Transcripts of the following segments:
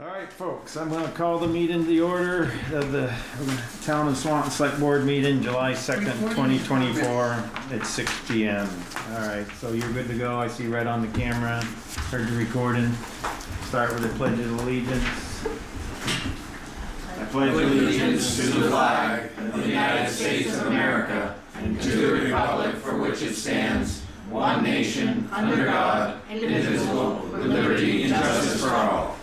All right, folks, I'm going to call the meeting to the order of the Town of Swanton Selectboard meeting, July 2nd, 2024 at 6 p.m. All right, so you're good to go. I see red on the camera. Heard the recording. Start with the Pledge of Allegiance. I pledge allegiance to the flag of the United States of America and to the republic for which it stands, one nation, under God, indivisible, with liberty and justice for all.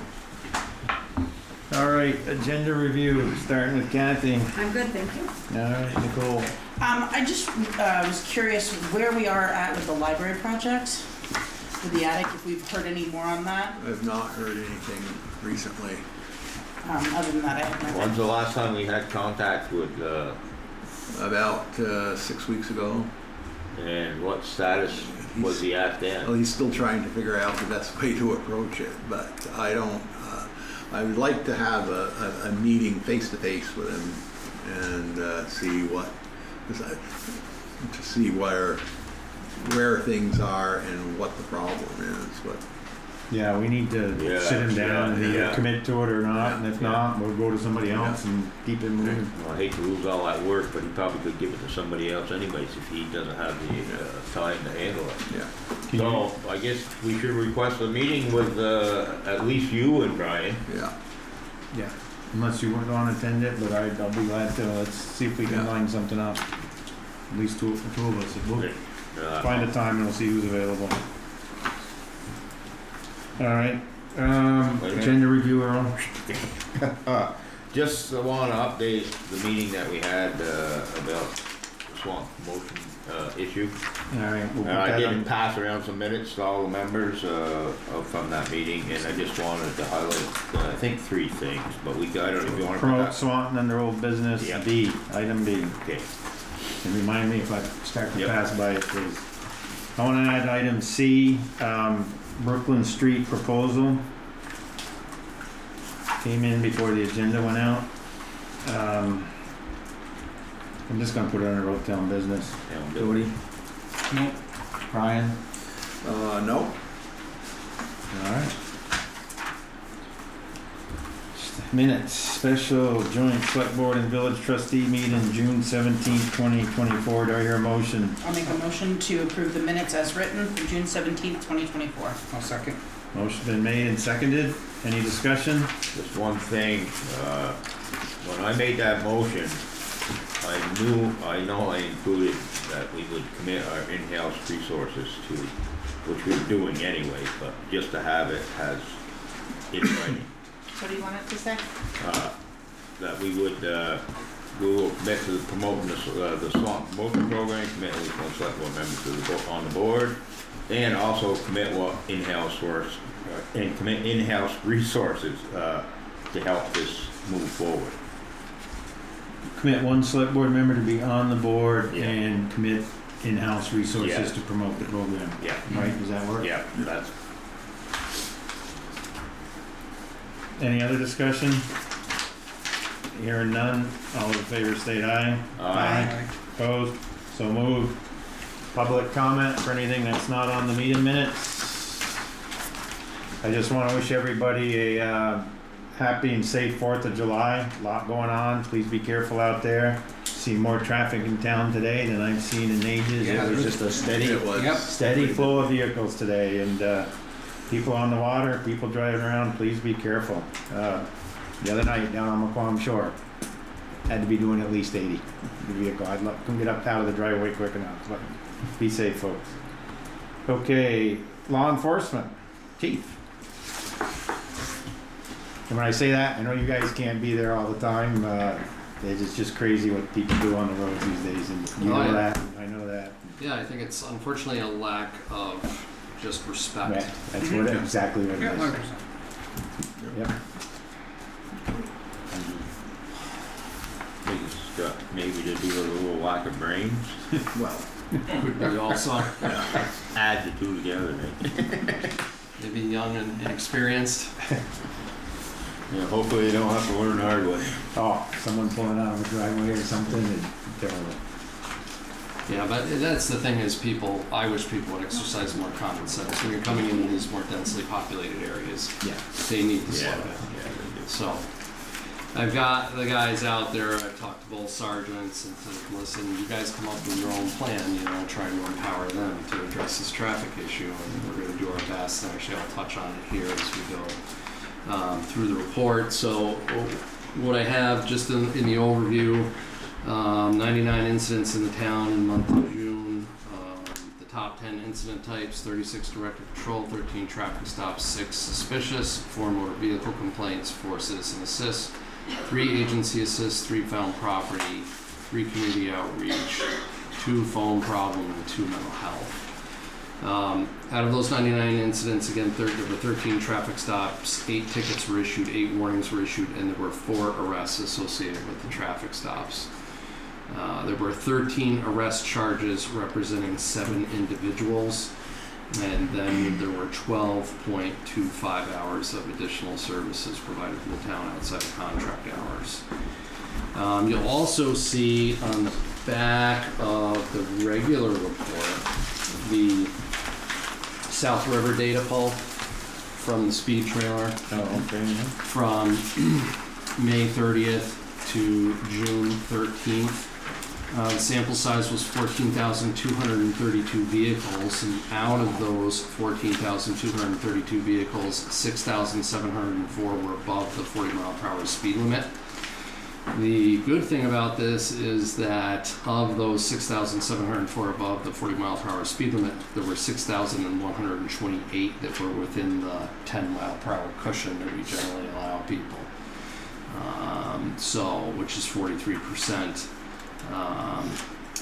All right, agenda review, starting with Kathy. I'm good, thank you. All right, Nicole. I just was curious where we are at with the library project, with the attic, if we've heard any more on that. I've not heard anything recently. Other than that, I have nothing. When's the last time we had contact with, About 6 weeks ago. and what status was he at Well, then? he's still trying to figure out the best way to approach it, but I don't, I would like to have a meeting face-to-face with him and see what, to see where things are and what the problem is, but Yeah, we need to Yeah, sit him down and either yeah. commit to it or not, and if not, we'll go to somebody else and keep it moving. Well, I hate to lose all that work, but he probably could give it to somebody else anyways if he doesn't have the time to handle it. yeah. So, I guess we should request a meeting with, at least you and Brian. Yeah. Yeah, unless you want to attend it, but I'll be glad to. Let's see if we can Yeah. line something up. At least two of us. We'll find a time and we'll see who's available. All right. Wait a minute. Agenda review, Earl. Just want to update the meeting that we had about the swamp motion issue. All right. We'll put I that did on. pass around some minutes to all the members from that meeting, and I just wanted to highlight, I think, 3 things, but I don't know if you want to. Promote Swanton under old business. Yeah. B, item B. Okay. And remind me if I start to Yep. pass by it, please. I want to add item C, Brooklyn Street proposal. Came in before the agenda went out. I'm just gonna put it under Old Town business. Yeah, we'll do it. Jody? Nope. Brian? No. Alright. Minutes, special joint select board and village trustee meeting, June 17th, 2024. Do I hear a motion? I'll make a motion to approve the minutes as written for June 17th, 2024. I'll second. Motion been made and seconded. Any discussion? Just one thing, when I made that motion, I know I included that we would commit our in-house resources to, which we're doing anyway, but just to have it as in writing. What do you want it to say? That we will commit to promoting the swamp motion program, commit at least one select board member on the board, and also commit in-house work, and commit in-house resources to help this move forward. Commit one select board member to be on the board Yeah. and commit in-house resources Yeah. to promote the program. Yeah. Right, does that work? Yeah, that's. Any other discussion? Hearing none, all in favor state aye. Aye. Opposed? So moved. Public comment for anything that's not on the meeting minutes? I just want to wish everybody a happy and safe 4th of July. A lot going on. Please be careful out there. See more traffic in town today than I've seen in ages. Yeah, It was just a steady, It was. Yep. steady flow of vehicles today, and people on the water, people driving around, please be careful. The other night down on McQuam Shore, had to be doing at least 80 the vehicle. Couldn't get up out of the driveway quick enough, but be safe, folks. Okay, law enforcement, chief. And when I say that, I know you guys can't be there all the time. It's just crazy what people do on the roads these days, and you know that, I know that. Yeah, I think it's unfortunately a lack of just respect. Right, that's what exactly what it Yeah, is. 100%. Yep. Maybe to do with a little lack of brains. Well, Could be also Add the two together, maybe. maybe young and inexperienced. Yeah, hopefully they don't have to learn the hard way. Oh, someone pulling out of the driveway or something, and terrible. Yeah, but that's the thing is I wish people would exercise more common sense. When you're coming into these more densely populated areas, Yeah. they need to slow Yeah. down. Yeah. So I've got the guys out there, I've talked to both sergeants and said, listen, you guys come up with your own plan, you know, trying to empower them to address this traffic issue, and we're gonna do our best, and actually I'll touch on it here as we go through the report. So what I have just in the overview, 99 incidents in the town in the month of June. The top 10 incident types, 36 directed patrol, 13 traffic stops, 6 suspicious, 4 motor vehicle complaints, 4 citizen assists, 3 agency assists, 3 found property, 3 community outreach, 2 phone problem, and 2 mental health. Out of those 99 incidents, again, there were 13 traffic stops, 8 tickets were issued, 8 warnings were issued, and there were 4 arrests associated with the traffic stops. There were 13 arrest charges representing 7 individuals, and then there were 12.25 hours of additional services provided to the town outside of contract hours. You'll also see on the back of the regular report the South River data pull from the speed trailer Oh, okay, yeah. from May 30th to June 13th. The sample size was 14,232 vehicles, and out of those 14,232 vehicles, 6,704 were above the 40-mile-per-hour speed limit. The good thing about this is that of those 6,704 above the 40-mile-per-hour speed limit, there were 6,128 that were within the 10-mile-per-hour cushion that we generally allow people. Which is 43%.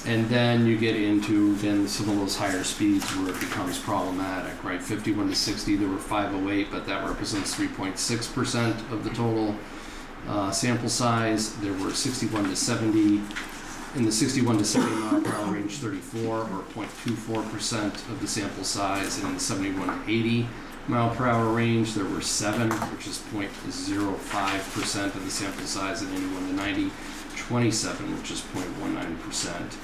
And then you get into, again, some of those higher speeds where it becomes problematic, right? 51 to 60, there were 508, but that represents 3.6% of the total sample size. There were 61 to 70, in the 61 to 70 mile per hour range, 34 or 0.24% of the sample size, and in the 71 to 80 mile per hour range, there were 7, which is 0.05% of the sample size, and 81 to 90, 27, which is 0.19%.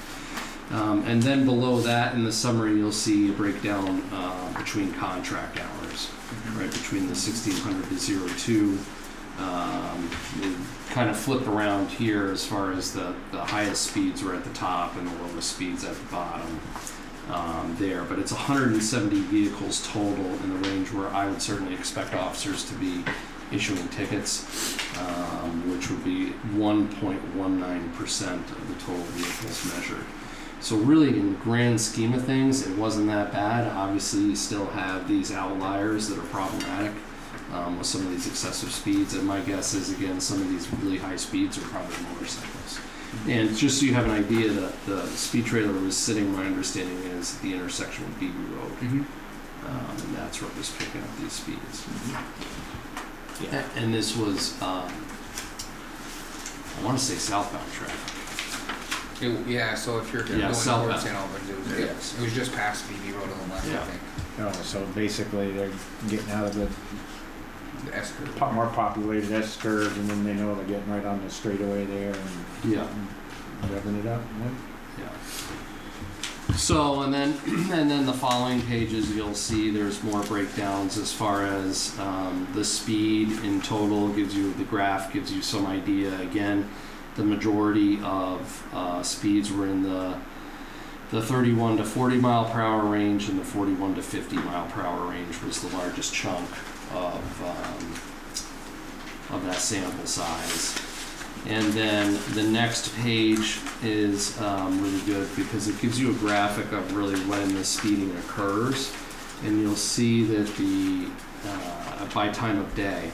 And then below that in the summary, you'll see a breakdown between contract hours, right, between the 1600 to 02. We kind of flip around here as far as the highest speeds were at the top and the lowest speeds at the bottom there. But it's 170 vehicles total in the range where I would certainly expect officers to be issuing tickets, which would be 1.19% of the total vehicles measured. So really, in the grand scheme of things, it wasn't that bad. Obviously, you still have these outliers that are problematic with some of these excessive speeds, and my guess is, again, some of these really high speeds are probably motorcycles. And just so you have an idea, the speed trailer was sitting, my understanding is, at the intersection with Beebe Road, and that's where it was picking up these speeds. Yeah. And this was, I want to say southbound traffic. Yeah, so if you're going southbound. towards St. Albans, it was just past BB Road on the left, Yeah. I think. Oh, so basically they're getting out of the The S curve. more populated S curve, and then they know they're getting right on the straightaway there and Yeah. revving it up. Yeah. So, and then the following pages, you'll see there's more breakdowns as far as the speed in total. The graph gives you some idea. Again, the majority of speeds were in the 31 to 40 mile per hour range, and the 41 to 50 mile per hour range was the largest chunk of that sample size. And then the next page is really good because it gives you a graphic of really when the speeding occurs, and you'll see that by time of day.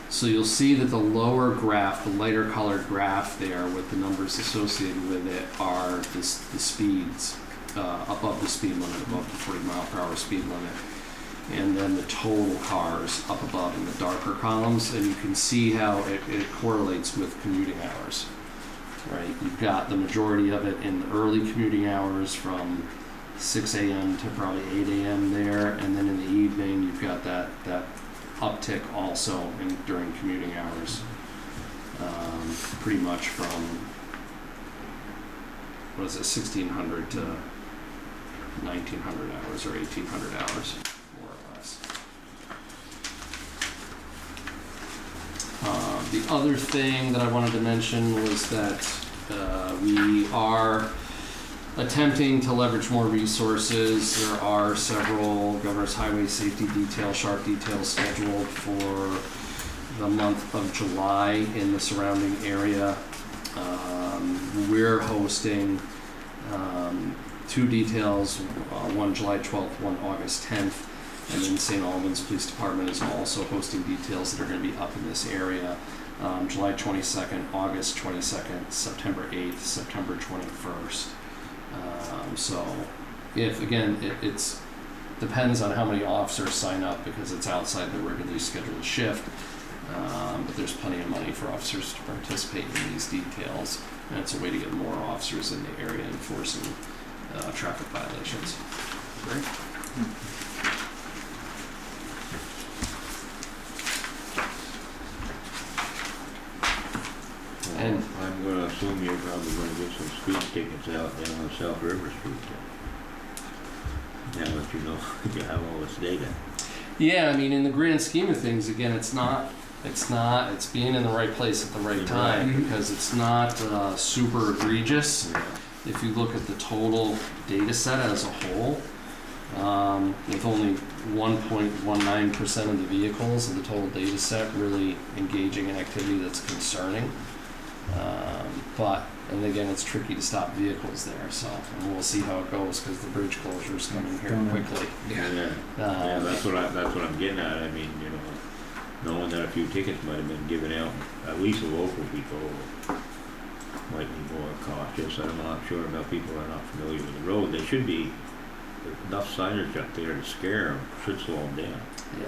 So you'll see that the lower graph, the lighter colored graph there with the numbers associated with it, are the speeds above the speed limit, above the 40 mile per hour speed limit. And then the total cars up above in the darker columns, and you can see how it correlates with commuting hours, right? You've got the majority of it in the early commuting hours from 6 a.m. to probably 8 a.m. there, and then in the evening you've got that uptick also during commuting hours, pretty much from, 1600 to 1900 hours or 1800 hours. More or less. The other thing that I wanted to mention was that we are attempting to leverage more resources. There are several Governor's Highway Safety Detail, SHARP details scheduled for the month of July in the surrounding area. We're hosting 2 details, one July 12th, one August 10th, and then St. Albans Police Department is also hosting details that are going to be up in this area. July 22nd, August 22nd, September 8th, September 21st. So if, again, it's depends on how many officers sign up because it's outside the regularly scheduled shift. But there's plenty of money for officers to participate in these details, and it's a way to get more officers in the area enforcing traffic violations. Great. And I'm gonna assume you're probably gonna get some speed tickets out down on South River Street then. Now that you know, you have all this data. yeah, I mean, in the grand scheme of things, again, it's being in the right place at the right time because it's not super egregious. Yeah. If you look at the total data set as a whole, with only 1.19% of the vehicles in the total data set really engaging in activity that's concerning. And again, it's tricky to stop vehicles there, so and we'll see how it goes because the bridge closure is coming here quickly. Yeah, that's what I'm getting at. I mean, you know, knowing that a few tickets might have been given out, at least the local people might be more cautious. I'm not sure about people who are not familiar with the road. There should be enough signage up there to scare them, should slow them down. Yeah.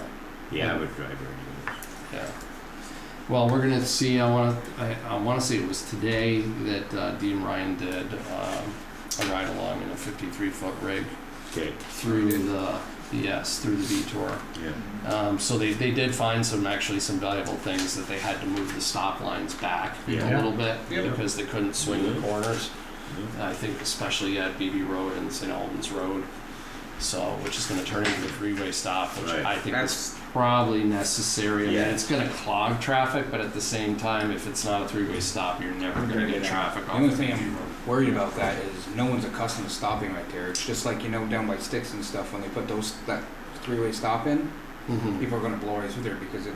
The average driver anyways. Yeah. Well, we're gonna see. I want to say it was today that Dean Ryan did a ride along in a 53-foot rig Okay. through the detour. Yeah. So they did find some valuable things that they had to move the stop lines back a little bit because they couldn't swing the corners. I think especially at BB Road and St. Albans Road. So, which is going to turn into a 3-way stop, which Right. I think is probably necessary. I mean, it's going to clog traffic, but at the same time, if it's not a 3-way stop, you're never going to get traffic The off only the thing BB I'm Road. worried about that is no one's accustomed to stopping right there. It's just like, you know, down by Sticks and stuff, when they put that 3-way stop in, Mhm. people are gonna blow right through there because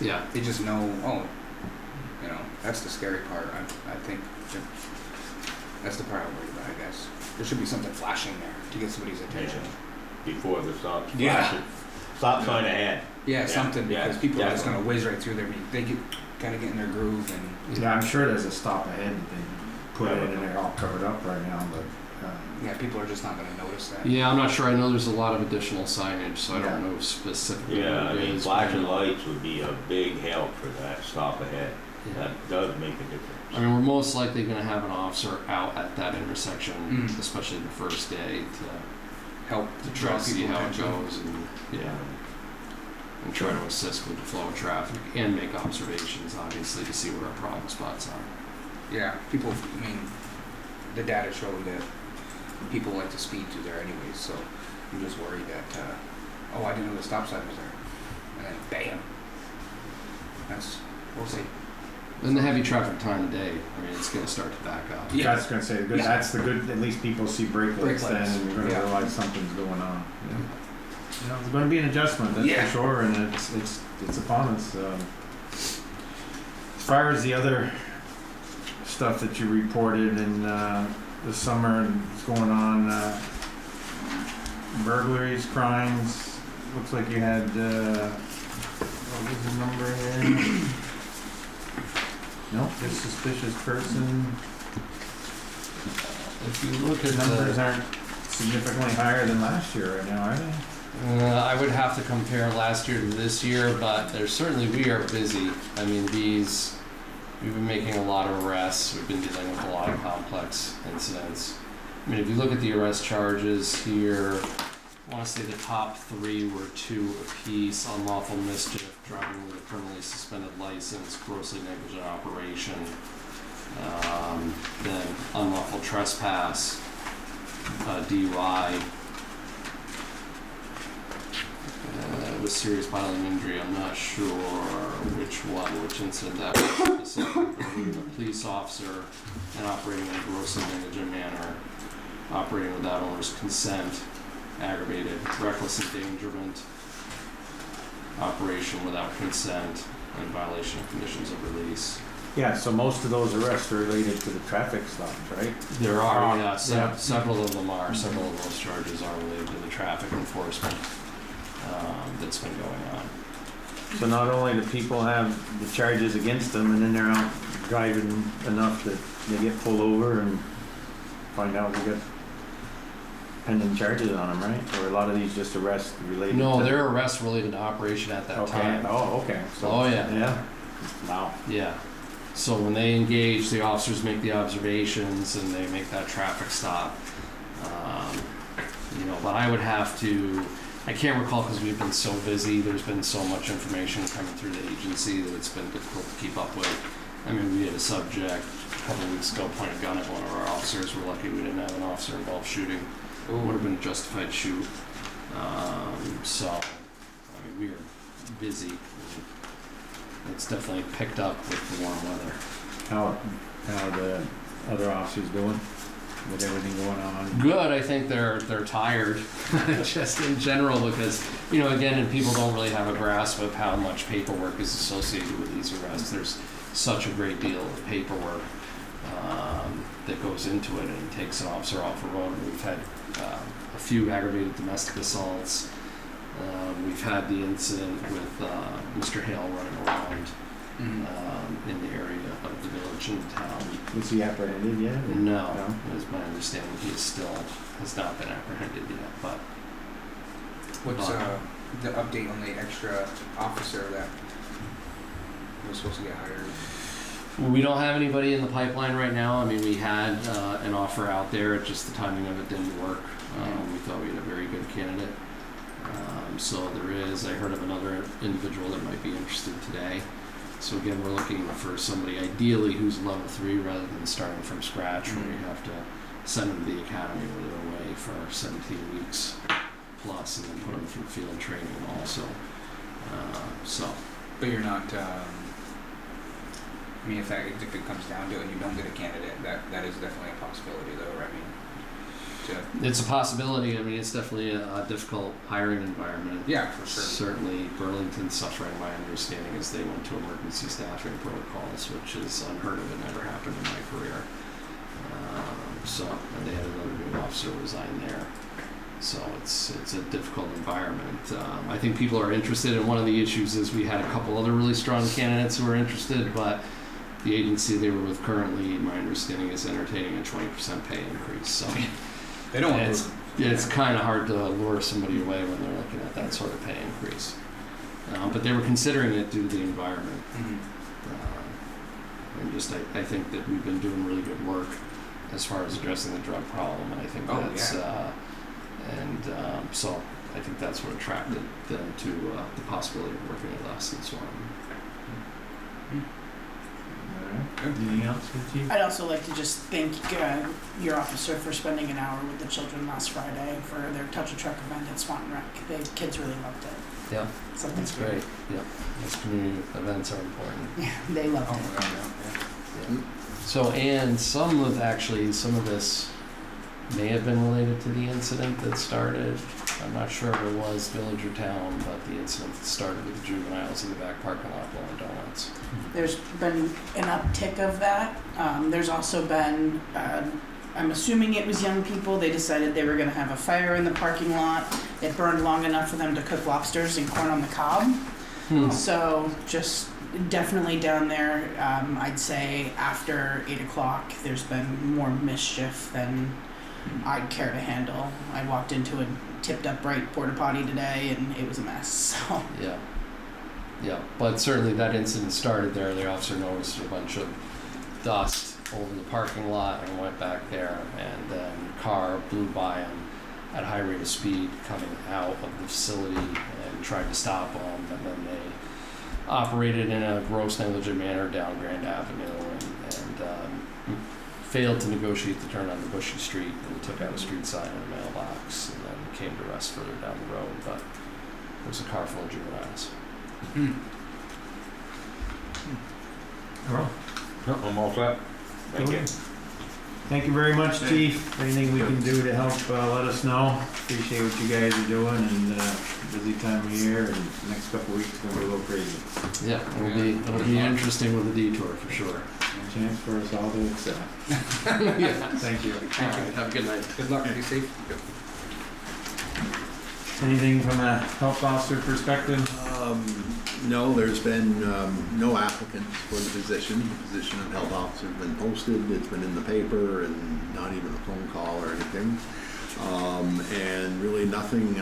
Yeah. they just know, oh, you know, that's the scary part. I think that's the part I'm worried about, I guess. There should be something flashing there to get somebody's attention. Before the stop. Yeah. Stop sign ahead. Yeah, something, because people are just definitely. gonna whiz right through there. I mean, they kind of get in their groove and, Yeah, I'm sure there's a stop ahead that they put in and they're all covered up right now, but, yeah, people are just not gonna notice that. Yeah, I'm not sure. I know there's a lot of additional signage, so I Yeah. don't know specifically Yeah, I what it mean, is. flashing lights would be a big help for that stop ahead. Yeah. That does make a difference. I mean, we're most likely going to have an officer out at that intersection, Mm. especially the first day, to Help try draw to see people how it attention. goes and try to assist with the flow of traffic and make observations, obviously, to see where our problem spots are. Yeah, people, I mean, the data showed that people like to speed through there anyways, so I'm just worried that, oh, I didn't know the stop sign was there. And then bam. We'll see. And the heavy traffic time of day, I mean, it's going to start to back up. Yeah. that's gonna say, good. Yeah. That's the good, at least people see brake Brake lights then, lights. and you're gonna Yeah. realize something's going on. Yeah. You know, it's gonna be an adjustment, that's Yeah. for sure, and it's upon us. As far as the other stuff that you reported in, the summer and what's going on, burglaries, crimes, looks like you had, what was the number here? Nope, just suspicious person. If you look at Numbers the, aren't significantly higher than last year right now, are they? I would have to compare last year to this year, but there's certainly, we are busy. I mean, we've been making a lot of arrests. We've been dealing with a lot of complex incidents. I mean, if you look at the arrest charges here, I want to say the top 3 were 2 apiece: unlawful mischief, driving with a criminally suspended license, grossly negligent operation, then unlawful trespass, DUI. with serious bodily injury. I'm not sure which incident that was specifically. A police officer and operating in a grossly negligent manner, operating without owner's consent, aggravated, reckless endangerment, operation without consent, and violation of conditions of release. Yeah, so most of those arrests are related to the traffic stops, right? There are, yeah, Yeah. several of them are. Several of those charges are related to the traffic enforcement that's been going on. So not only do people have the charges against them, and then they're out driving enough that they get pulled over and find out we got pending charges on them, right? Or a lot of these just arrests related to... No, they're arrests related to operation at that Okay. time. Oh, okay. So, Oh, yeah. Yeah. Wow. Yeah. So when they engage, the officers make the observations and they make that traffic stop. But I would have to, I can't recall because we've been so busy. There's been so much information coming through the agency that it's been difficult to keep up with. I mean, we had a subject a couple of weeks ago point a gun at one of our officers. We're lucky we didn't have an officer involved shooting. It would have been a justified shoot. We are busy. It's definitely picked up with the warm weather. How are the other officers doing with everything going on? Good. I think they're tired, just in general, because again, and people don't really have a grasp of how much paperwork is associated with these arrests. There's such a great deal of paperwork that goes into it, and it takes an officer off the road. We've had a few aggravated domestic assaults. We've had the incident with Mr. Hale running around in the area of the village and town. Was he apprehended yet? No, is my understanding. He still has not been apprehended yet. But What's the update on the extra officer that was supposed to get hired? we don't have anybody in the pipeline right now. I mean, we had an offer out there. Just the timing of it didn't work. We thought we had a very good candidate. So there is. I heard of another individual that might be interested today. So again, we're looking for somebody ideally who's level 3 rather than starting from scratch, where you have to send them to the academy where they're away for 17 weeks plus, and then put them through field training also. But you're not. I mean, if it comes down to it and you don't get a candidate, that is definitely a possibility, though. Right? I mean, it's a possibility. I mean, it's definitely a difficult hiring environment. yeah, for sure. Certainly, Burlington's suffering. My understanding is they went to emergency staffing protocols, which is unheard of. It never happened in my career. And they had another new officer resign there. So it's a difficult environment. I think people are interested, and one of the issues is we had a couple other really strong candidates who were interested, but the agency they were with currently, my understanding, is entertaining a 20% pay increase. So They don't want it's kind of hard to lure somebody away when they're looking at that sort of pay increase. But they were considering it due to the environment. And just I think that we've been doing really good work as far as addressing the drug problem, and I think so I think that's what attracted them to the possibility of working with us and so on. Anything else with you? I'd also like to just thank your officer for spending an hour with the children last Friday for their Touch a Truck event at Swanton Rec. The kids really loved it. Yeah, So that's great. Yep, those community events are important. Yeah, they loved Oh it. my God, Yeah. So, and some of this may have been related to the incident that started. I'm not sure if it was village or town, but the incident that started with the juveniles in the back parking lot blowing donuts. There's been an uptick of that. There's also been, I'm assuming it was young people. They decided they were going to have a fire in the parking lot. It burned long enough for them to cook lobsters and corn on the cob. So just definitely down there, I'd say after 8 o'clock, there's been more mischief than I'd care to handle. I walked into a tipped up bright porta potty today and it was a mess. So Yeah, but certainly that incident started there. The officer noticed a bunch of dust over the parking lot and went back there, and then a car blew by him at a high rate of speed coming out of the facility and tried to stop him, and then they operated in a gross negligent manner down Grand Avenue and failed to negotiate the turn on the Bushy Street and took out a street sign and a mailbox, and then came to rest further down the road. But There's a car full of giraffes. Earl? I'm all set. Thank you. Thank you very much, Chief. Anything we can do to help, let us know. Appreciate what you guys are doing, and busy time of year, and the next couple weeks is gonna be a little crazy. Yeah, it'll be interesting with a detour for sure. Chance for us all to excel. Yeah. Thank you. Thank you. Have a good night. Good luck, be safe. Anything from a health officer perspective? No, there's been no applicants for the position. The position of health officer has been posted, it's been in the paper, and not even a phone call or anything. And really nothing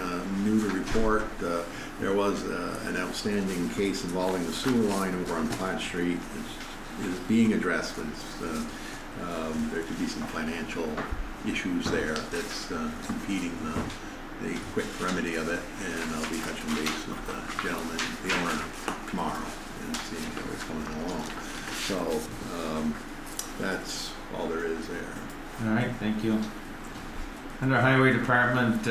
new to report. There was an outstanding case involving the sewer line over on Platt Street. Is being addressed, but there could be some financial issues there that's impeding the quick remedy of it, and I'll be touching base with the gentleman, the owner, tomorrow, and seeing how it's coming along. So, that's all there is there. All right, thank you. Under Highway Department,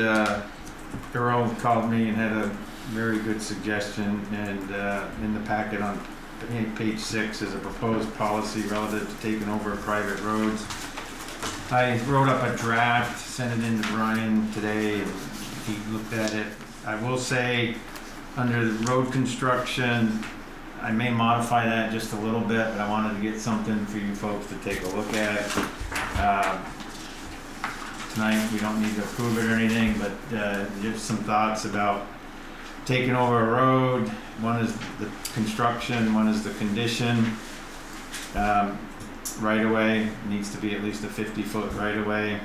Earl called me and had a very good suggestion, and in the packet on page 6 is a proposed policy relative to taking over private roads. I wrote up a draft, sent it in to Brian today, and he looked at it. I will say, under the road construction, I may modify that just a little bit, but I wanted to get something for you folks to take a look at. Tonight, we don't need to approve it or anything, but just some thoughts about taking over a road. One is the construction, one is the condition. Right of way needs to be at least a 50-foot right of way,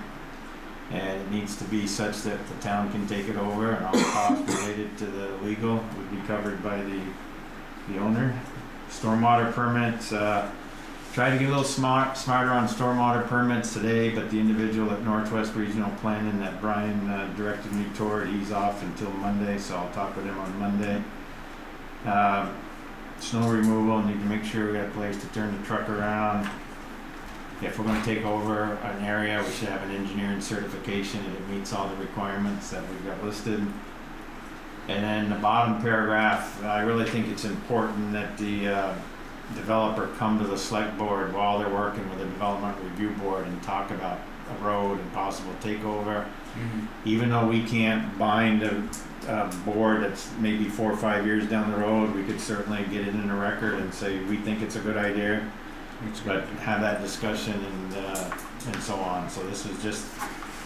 and it needs to be such that the town can take it over, and all the costs related to the legal would be covered by the owner. Stormwater permits, try to get a little smarter on stormwater permits today, but the individual at Northwest Regional Planning that Brian directed me toward, he's off until Monday, so I'll talk with him on Monday. Snow removal, need to make sure we got a place to turn the truck around. If we're gonna take over an area, we should have an engineering certification and it meets all the requirements that we've got listed. And then the bottom paragraph, I really think it's important that the developer come to the select board while they're working with the development review board and talk about a road and possible takeover. Even though we can't bind a board that's maybe 4 or 5 years down the road, we could certainly get it in the record and say, we think it's a good idea. But have that discussion and so on. So this is just,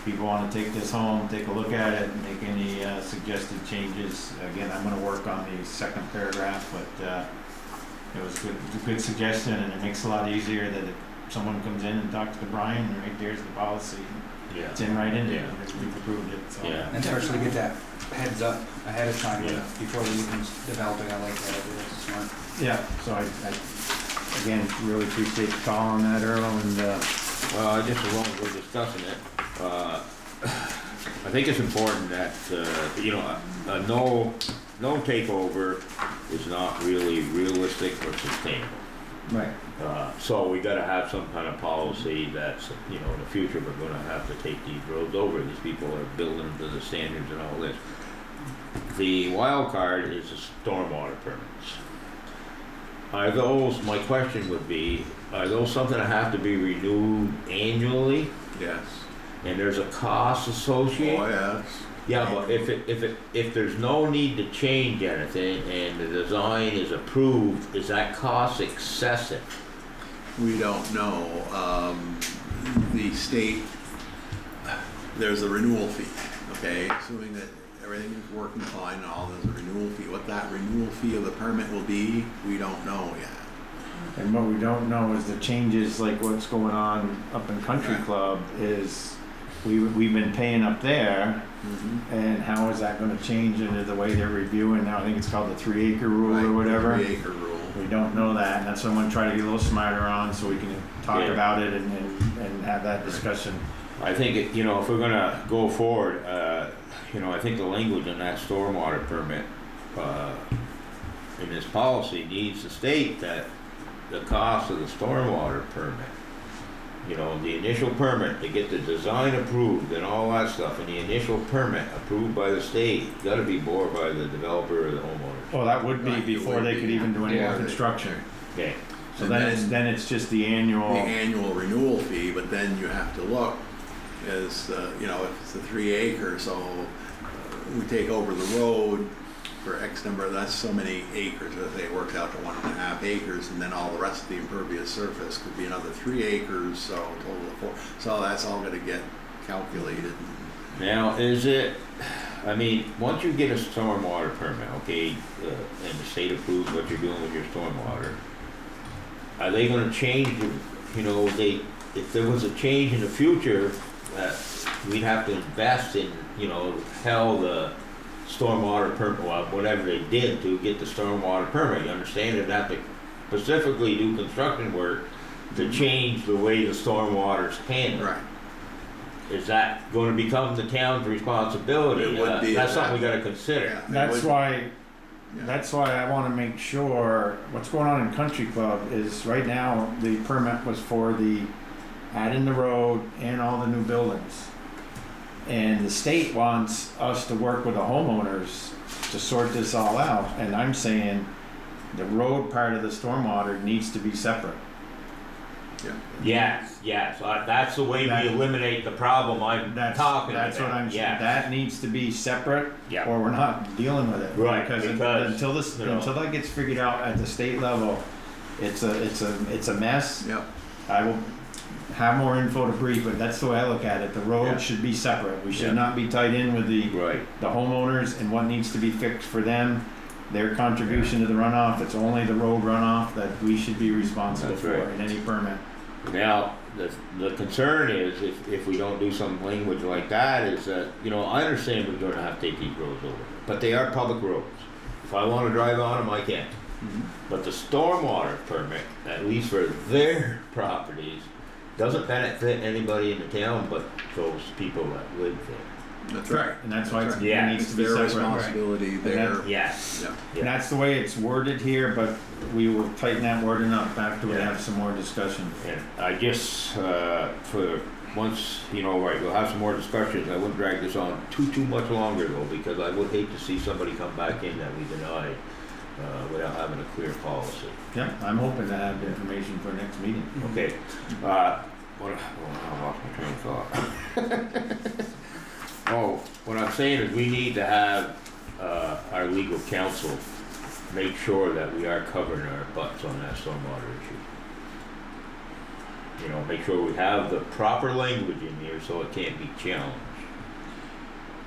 people want to take this home, take a look at it, and make any suggested changes. Again, I'm going to work on the second paragraph, but it was a good suggestion, and it makes it a lot easier that if someone comes in and talks to Brian, and right there's the policy. Yeah. It's in right in there. We've approved it. So. Yeah. And especially get that heads up ahead of time before we even develop it. I like that idea, it's smart. Yeah, so I again, really appreciate the call on that, Earl, and Well, just as long as we're discussing it, I think it's important that, no takeover is not really realistic or sustainable. right. So we gotta have some kind of policy that's, in the future, we're gonna have to take these roads over. These people are building to the standards and all this. The wild card is the stormwater permits. My question would be, are those something that have to be renewed annually? Yes. And there's a cost associated? Oh, yes. Yeah, but if there's no need to change anything and the design is approved, is that cost excessive? We don't know. The state, there's a renewal fee, okay? Assuming that everything is working fine and all, there's a renewal fee. What that renewal fee of the permit will be, we don't know yet. And what we don't know is the changes, like what's going on up in Country Club is we've been paying up there, and how is that gonna change into the way they're reviewing now? I think it's called the 3-acre rule or whatever. 3-acre rule. We don't know that, and that's what I'm gonna try to get a little smarter on so we can talk about it and have that discussion. I think, if we're gonna go forward, I think the language in that stormwater permit, in this policy needs to state that the cost of the stormwater permit you know, the initial permit to get the design approved and all that stuff, and the initial permit approved by the state, gotta be bore by the developer or the homeowner. Well, that would be Right, it before would they be. could even do any Yeah, more they- construction. Okay, So And then it's just the the annual, annual renewal fee, but then you have to look as, you know, if it's a 3 acre, so we take over the road for X number, that's so many acres, let's say it works out to 1.5 acres, and then all the rest of the impervious surface could be another 3 acres, so a total of 4. So that's all gonna get calculated. now, is it, I mean, once you get a stormwater permit, okay, and the state approves what you're doing with your stormwater, are they gonna change, you know, if there was a change in the future, we'd have to invest in, you know, hell, the stormwater permit, well, whatever they did to get the stormwater permit, you understand, they'd have to specifically do construction work to change the way the stormwater's handled. Right. Is that gonna become the town's responsibility? It would be, That's something we exactly. gotta consider. Yeah, it that's would- why, yeah. that's why I wanna make sure, what's going on in Country Club is right now, the permit was for the add in the road and all the new buildings. And the state wants us to work with the homeowners to sort this all out, and I'm saying the road part of the stormwater needs to be separate. Yeah. Yes, that's the way That- we eliminate the problem I'm talking about. That's what I'm saying, Yes. that needs to be separate, Yeah. or we're not dealing with it. Right, Because because, until this, you know- until that gets figured out at the state level, it's a mess. Yep. I will have more info to brief, but that's the way I look at it, the Yeah. road should be separate, we Yeah. should not be tied in with the Right, homeowners and what needs to be fixed for them, their contribution to the runoff, it's only the road runoff that we should be responsible That's for right. in any permit. now, the concern is, if we don't do some language like that, is that, you know, I understand we're gonna have to take these roads over, but they are public roads. If I wanna drive on them, I can. Mhm. But the stormwater permit, at least for their properties, doesn't benefit anybody in the town but those people that live there. That's right. And that's why That's it right. needs It's to be their separate. responsibility, their, Yes. yeah. And that's the way it's worded here, but we will tighten that wording up after we Yeah. have some more discussion. And I just, for once, you know, right, we'll have some more discussions, I wouldn't drag this on too much longer though, because I would hate to see somebody come back in that we denied, without having a clear policy. Yeah, I'm hoping to have information for next meeting. Okay, I lost my train of thought. Oh, what I'm saying is we need to have, our legal counsel make sure that we are covering our butts on that stormwater issue. You know, make sure we have the proper language in here so it can't be challenged.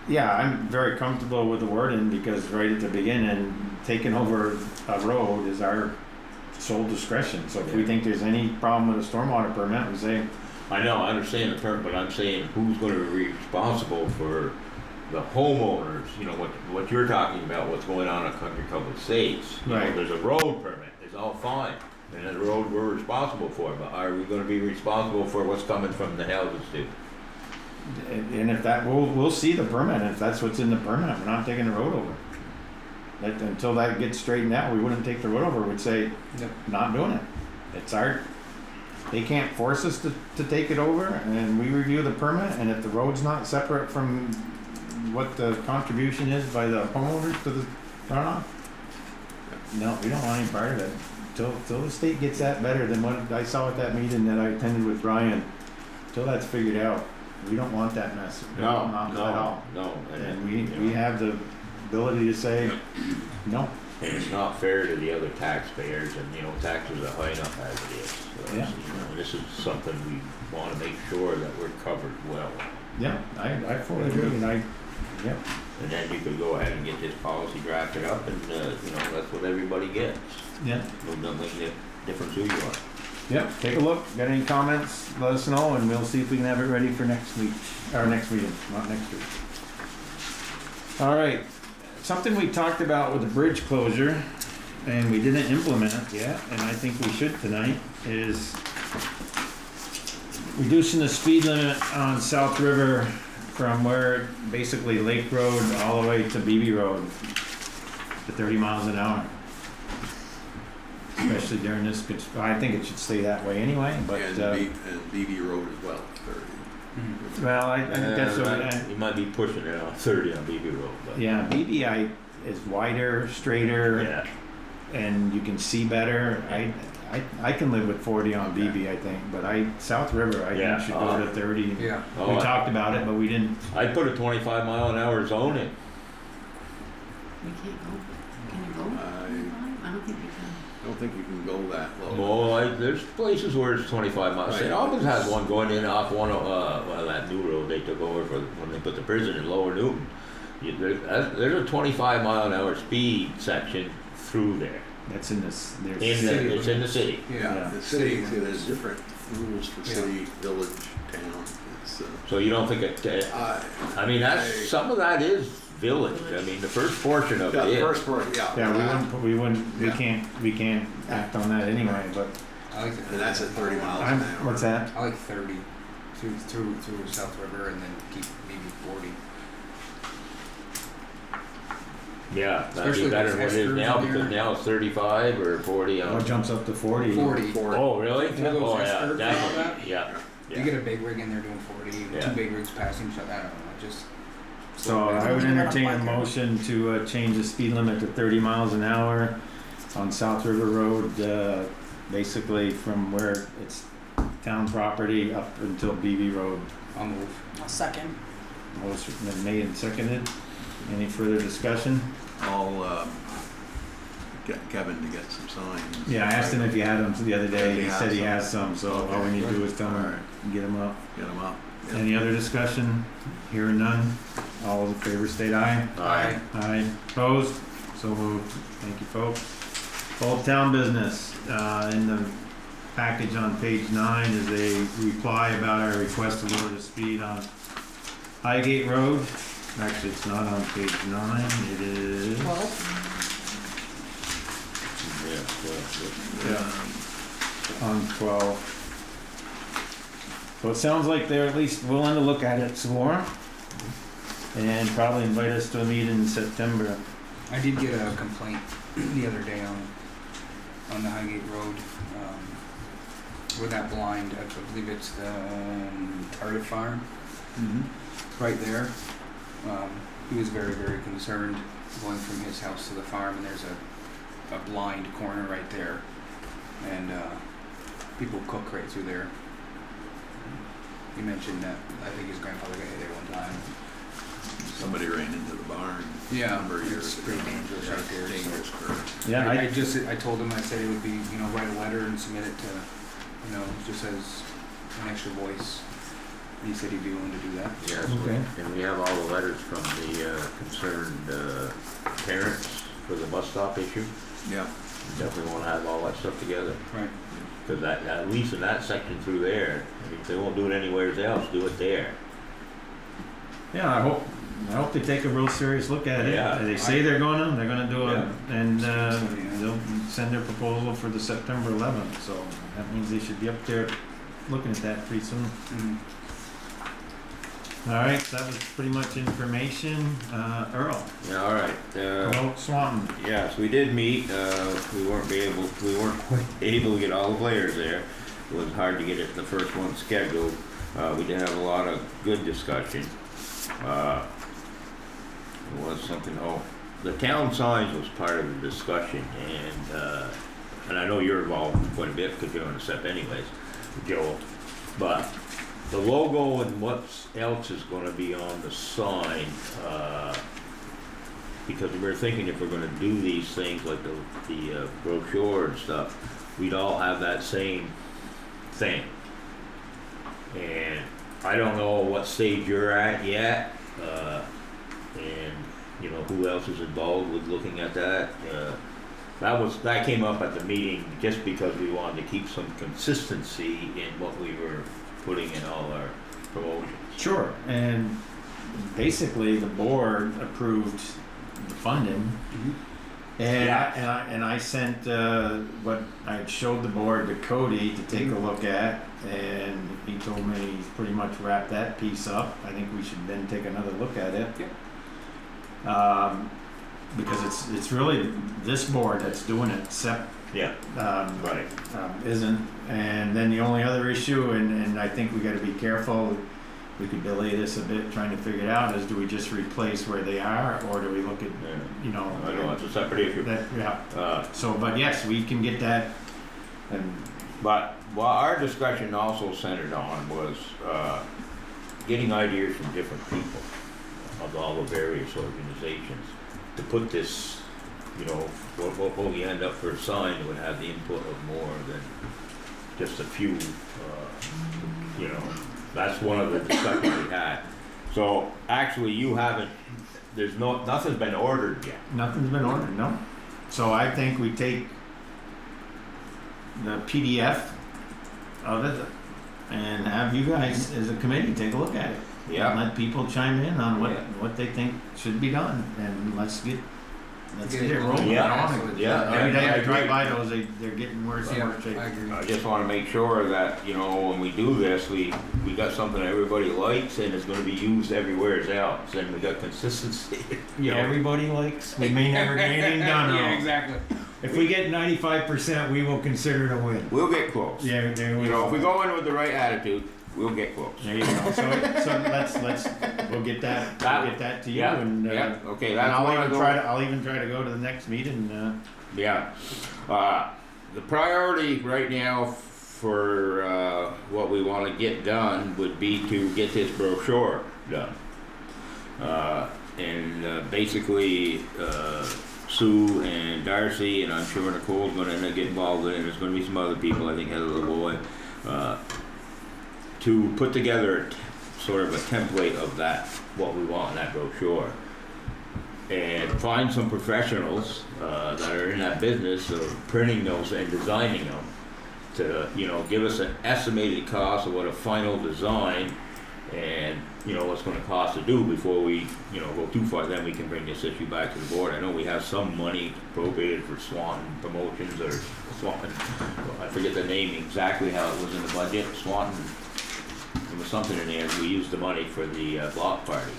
Yeah, I'm very comfortable with the wording because right at the beginning, taking over a road is our sole discretion. So if we Yeah. think there's any problem with a stormwater permit, we say, I know, I understand the term, but I'm saying who's gonna be responsible for the homeowners, you know, what you're talking about, what's going on in Country Club Estates. You know, Right. there's a road permit, it's all fine, and the road we're responsible for, but are we gonna be responsible for what's coming from the houses too? and if that, we'll see the permit, if that's what's in the permit, we're not taking the road over. Until that gets straightened out, we wouldn't take the road over, we'd say, Yep. not doing it. It's they can't force us to take it over, and we review the permit, and if the road's not separate from what the contribution is by the homeowners to the runoff, no, we don't want any part of it. Till the state gets that better than what I saw at that meeting that I attended with Brian, till that's figured out, we don't want that mess. Not at all. No, And we have the ability to say, no. and it's not fair to the other taxpayers, and, you know, taxes are high enough as it is. So, Yeah. you know, this is something we wanna make sure that we're covered well. Yeah, I fully agree, and yeah. And then you could go ahead and get this policy drafted up, and, you know, that's what everybody gets. Yeah. No difference who you are. Yep, take a look, got any comments, let us know, and we'll see if we can have it ready for next week, or next meeting, not next week. All right, something we talked about with the bridge closure, and we didn't implement it yet, and I think we should tonight, is reducing the speed limit on South River from where, basically Lake Road all the way to Beebe Road to 30 miles an hour. especially during this, I think it should stay that way anyway, but, And BB Road as well, 30. Mhm. well, I think that's what, You might be pushing it on 30 on BB Road, but. yeah, BBI is wider, straighter, Yeah, and you can see better. I can live with 40 on BB, I think, but South River, I Yeah. think should go to 30. Yeah. We talked about it, but we didn't. I'd put a 25 mile an hour zone in. We can't go, can you go? I don't think we can. I don't think you can go that low. Well, there's places where it's 25 miles. Right. St. Albans has one going in off that new road they took over for when they put the prison in Lower Newton. There's a 25 mile an hour speed section through there. That's in this. There's It's in the city. Yeah, the city, see, there's different rules for Yeah. city, village, town. It's, So you don't think it? I mean, some of that is village. I mean, the first portion of yeah, it the is. first part, yeah. we wouldn't, Yeah. we can't act on that anyway, but, I like the And that's at 30 miles an hour. what's that? I like 30 through South River and then keep maybe 40. Yeah, that'd Especially be if better it's than what it is Esther's now in because there. now it's 35 or 40 Oh, it on. jumps up to 40. 40. Oh, really? Through those Oh, yeah, Esther's and all definitely. that? Yeah. You get a big rig in there doing 40, Yeah. 2 big rigs passing each other. I don't know. Just So I would entertain a motion to change the speed limit to 30 miles an hour on South River Road, basically from where it's town property up until BB Road. I'll move. I'll second. Motion been made and seconded. Any further discussion? I'll get Kevin to get some signs. Yeah, I asked him if he had them the other day. He He said he has has some, so all we need to do is tell him, Alright. get them up. Get them up. Yeah. Any other discussion? Hearing none. All in favor state aye. Aye. Aye. Opposed? So moved. Thank you, folks. Old Town Business, in the package on page 9 is a reply about our request to lower the speed on Highgate Road. Actually, it's not on page 9, it is, Well, Yeah. on 12. So it sounds like they're at least willing to look at it some more, and probably invite us to a meeting in September. I did get a complaint the other day on the Highgate Road with that blind. I believe it's the Target Farm right there. He was very, very concerned going from his house to the farm, and there's a blind corner right there, and people cook right through there. He mentioned that I think his grandfather got hit there one time. Somebody ran into the barn. Yeah, a number of years it's ago. pretty dangerous Yeah, right there, so- Dangerous curve. Yeah, I told him, I said it would be, write a letter and submit it to, just as an extra voice. And he said he'd be willing to do that. Yes, Okay. and we have all the letters from the concerned parents for the bus stop issue. Yeah. We definitely want to have all that stuff together. Right. Because that, at least in that section through there, I mean, if they won't do it anywhere else, do it there. Yeah, I hope they take a real serious look at it. Yeah. They say they're gonna do it, Yeah. and they'll send their proposal for the September 11th, so that means they should be up there looking at that pretty soon. Mm-hmm. All right, that was pretty much information. Earl, Yeah, all right. hello, Swanton. Yes, we did meet. We weren't quite able to get all the players there. It was hard to get it the first one scheduled. We did have a lot of good discussion. It was something. Oh, the town signs was part of the discussion, and I know you're involved quite a bit because you're on the SEP anyways, Joel. But the logo and what else is going to be on the sign. Because we're thinking if we're gonna do these things like the brochure and stuff, we'd all have that same thing. And I don't know what stage you're at yet, and who else is involved with looking at that. That came up at the meeting just because we wanted to keep some consistency in what we were putting in all our promotions. Sure, and basically the board approved the funding. And Yeah. and I sent what I had showed the board to Cody to take a look at, and he told me he's pretty much wrapped that piece up. I think we should then take another look at it. Yep. Because it's really this board that's doing it. SEP Yeah, right. isn't. And then the only other issue, and I think we gotta be careful, we could delay this a bit trying to figure it out, is do we just replace where they are, or do we look at, Yeah. you know. I know it's a separate issue. That, yeah, Uh, so, but yes, we can get that, and, But what our discussion also centered on was getting ideas from different people of all the various organizations to put this, you know, what we end up for a sign would have the input of more than just a few, you know. That's one of the discussions we had. So actually you haven't, nothing's been ordered yet. nothing's been ordered, no. So I think we take the PDF of it and have you guys as a committee take a look at it. And Yeah, let people chime in on Yeah. what they think should be done, and let's get Get it it rolling. rolling. Yeah. I don't wanna- Yeah. Every day I agree. drive by those, they're getting worse and Yeah, worse shape. I agree. I just wanna make sure that, you know, when we do this, we got something that everybody likes and is gonna be used everywhere else, and we got consistency, you know. Everybody likes, we may never get anything done. Yeah, though. exactly. If we get 95%, we will consider it a win. We'll get close. Yeah, there we You know, go. if we go in with the right attitude, we'll get close. There you go. So let's we'll get that to you, Yeah, and yeah, okay, and that's I'll one of even the. try to go to the next meeting. Yeah. The priority right now for what we want to get done would be to get this brochure done. And basically, Sue and Darcy, and I'm sure Nicole's going to get involved in it. There's going to be some other people, I think, Heather LeBoy, to put together sort of a template of that, what we want in that brochure. And find some professionals that are in that business of printing those and designing them to, you know, give us an estimated cost of what a final design and, you know, what's gonna cost to do before we, you know, go too far. Then we can bring this issue back to the board. I know we have some money appropriated for Swanton Promotions or Swanton, I forget the name exactly how it was in the budget, Swanton, there was something in there, we used the money for the block party.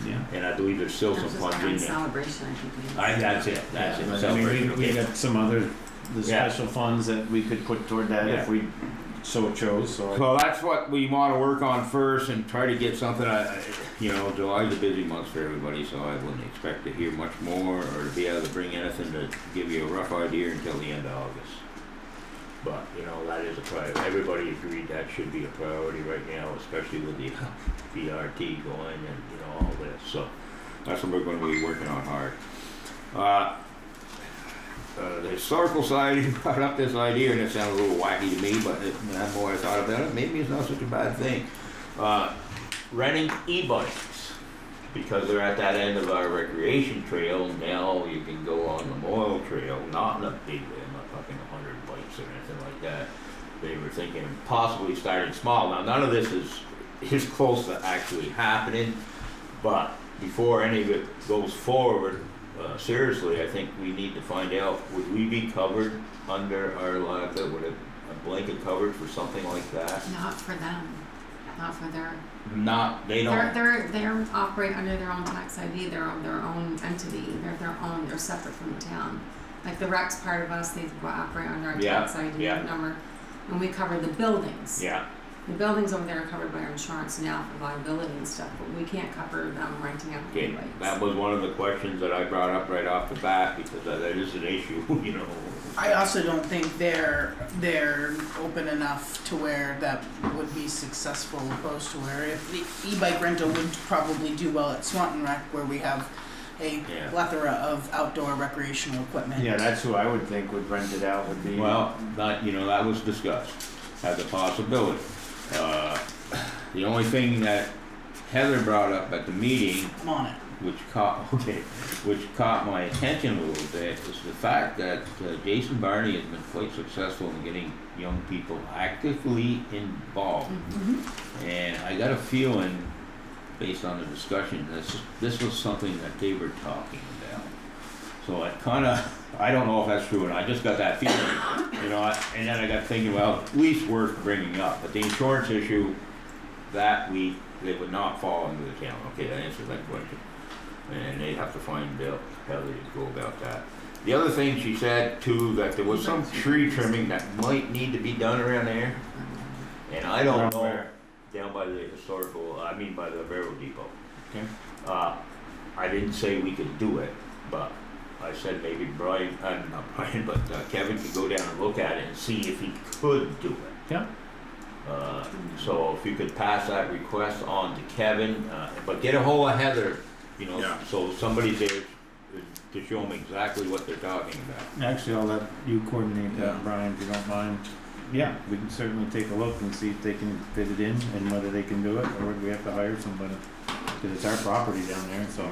Yeah. And I believe there's still That some was just funds around in there. celebration, I think. That's it, that's it. But, I mean, Celebration, we okay. got some other Yeah. special funds that we could put toward that Yeah. if we so chose. So So that's what we wanna work on first and try to get something, you know, July's a busy month for everybody, so I wouldn't expect to hear much more or to be able to bring anything to give you a rough idea until the end of August. But, you know, that is a priority. Everybody agreed that should be a priority right now, especially with the BRT going and, you know, all this. So that's what we're gonna be working on hard. The historical society brought up this idea, and it sounded a little wacky to me, but the more I thought about it, maybe it's not such a bad thing. Renting e-bikes, because they're at that end of our recreation trail, now you can go on the Memorial Trail, not in a big way, I'm not talking 100 bikes or anything like that. They were thinking of possibly starting small. Now, none of this is close to actually happening, but before any of it goes forward, seriously, I think we need to find out, would we be covered under our liability, would a blanket coverage for something like that? Not for them, not for their, They don't, they're operate under their own tax ID, their own entity, they're separate from the town. Like the Rex part of us, they operate under our Yeah, tax ID yeah. number, and we cover the buildings. yeah, The buildings over there are covered by our insurance now for liability and stuff, but we can't cover them renting out the okay, bikes. that was one of the questions that I brought up right off the bat, because that is an issue, you know. I also don't think they're open enough to where that would be successful, opposed to where if the e-bike rental would probably do well at Swanton Rec, where we have a Yeah. plethora of outdoor recreational equipment. yeah, that's who I would think would rent it out, would be. Well, that, you know, that was discussed as a possibility. The only thing that Heather brought up at the meeting, I'm on it. which caught my attention a little bit, is the fact that Jason Barney has been quite successful in getting young people actively involved. Mm-hmm. And I got a feeling, based on the discussion, this was something that they were talking about. So I don't know if that's true, and I just got that feeling, you know, and then I got thinking, well, at least worth bringing up. But the insurance issue, they would not fall under the town. Okay, that answers that question. And they'd have to find Bill how they go about that. The other thing she said too, that there was some tree trimming that might need to be done around there. And I don't Around know, where? down by the by the railroad depot. Okay. I didn't say we could do it, but I said maybe Brian, not Brian, but Kevin could go down and look at it and see if he could do it. Yeah. So if you could pass that request on to Kevin, but get a hold of Heather, you know, Yeah. so somebody's there to show them exactly what they're talking about. Actually, I'll let you coordinate Yeah. that, Brian, if you don't mind. Yeah, we can certainly take a look and see if they can fit it in and whether they can do it, or whether we have to hire somebody. Because it's our property down there, so.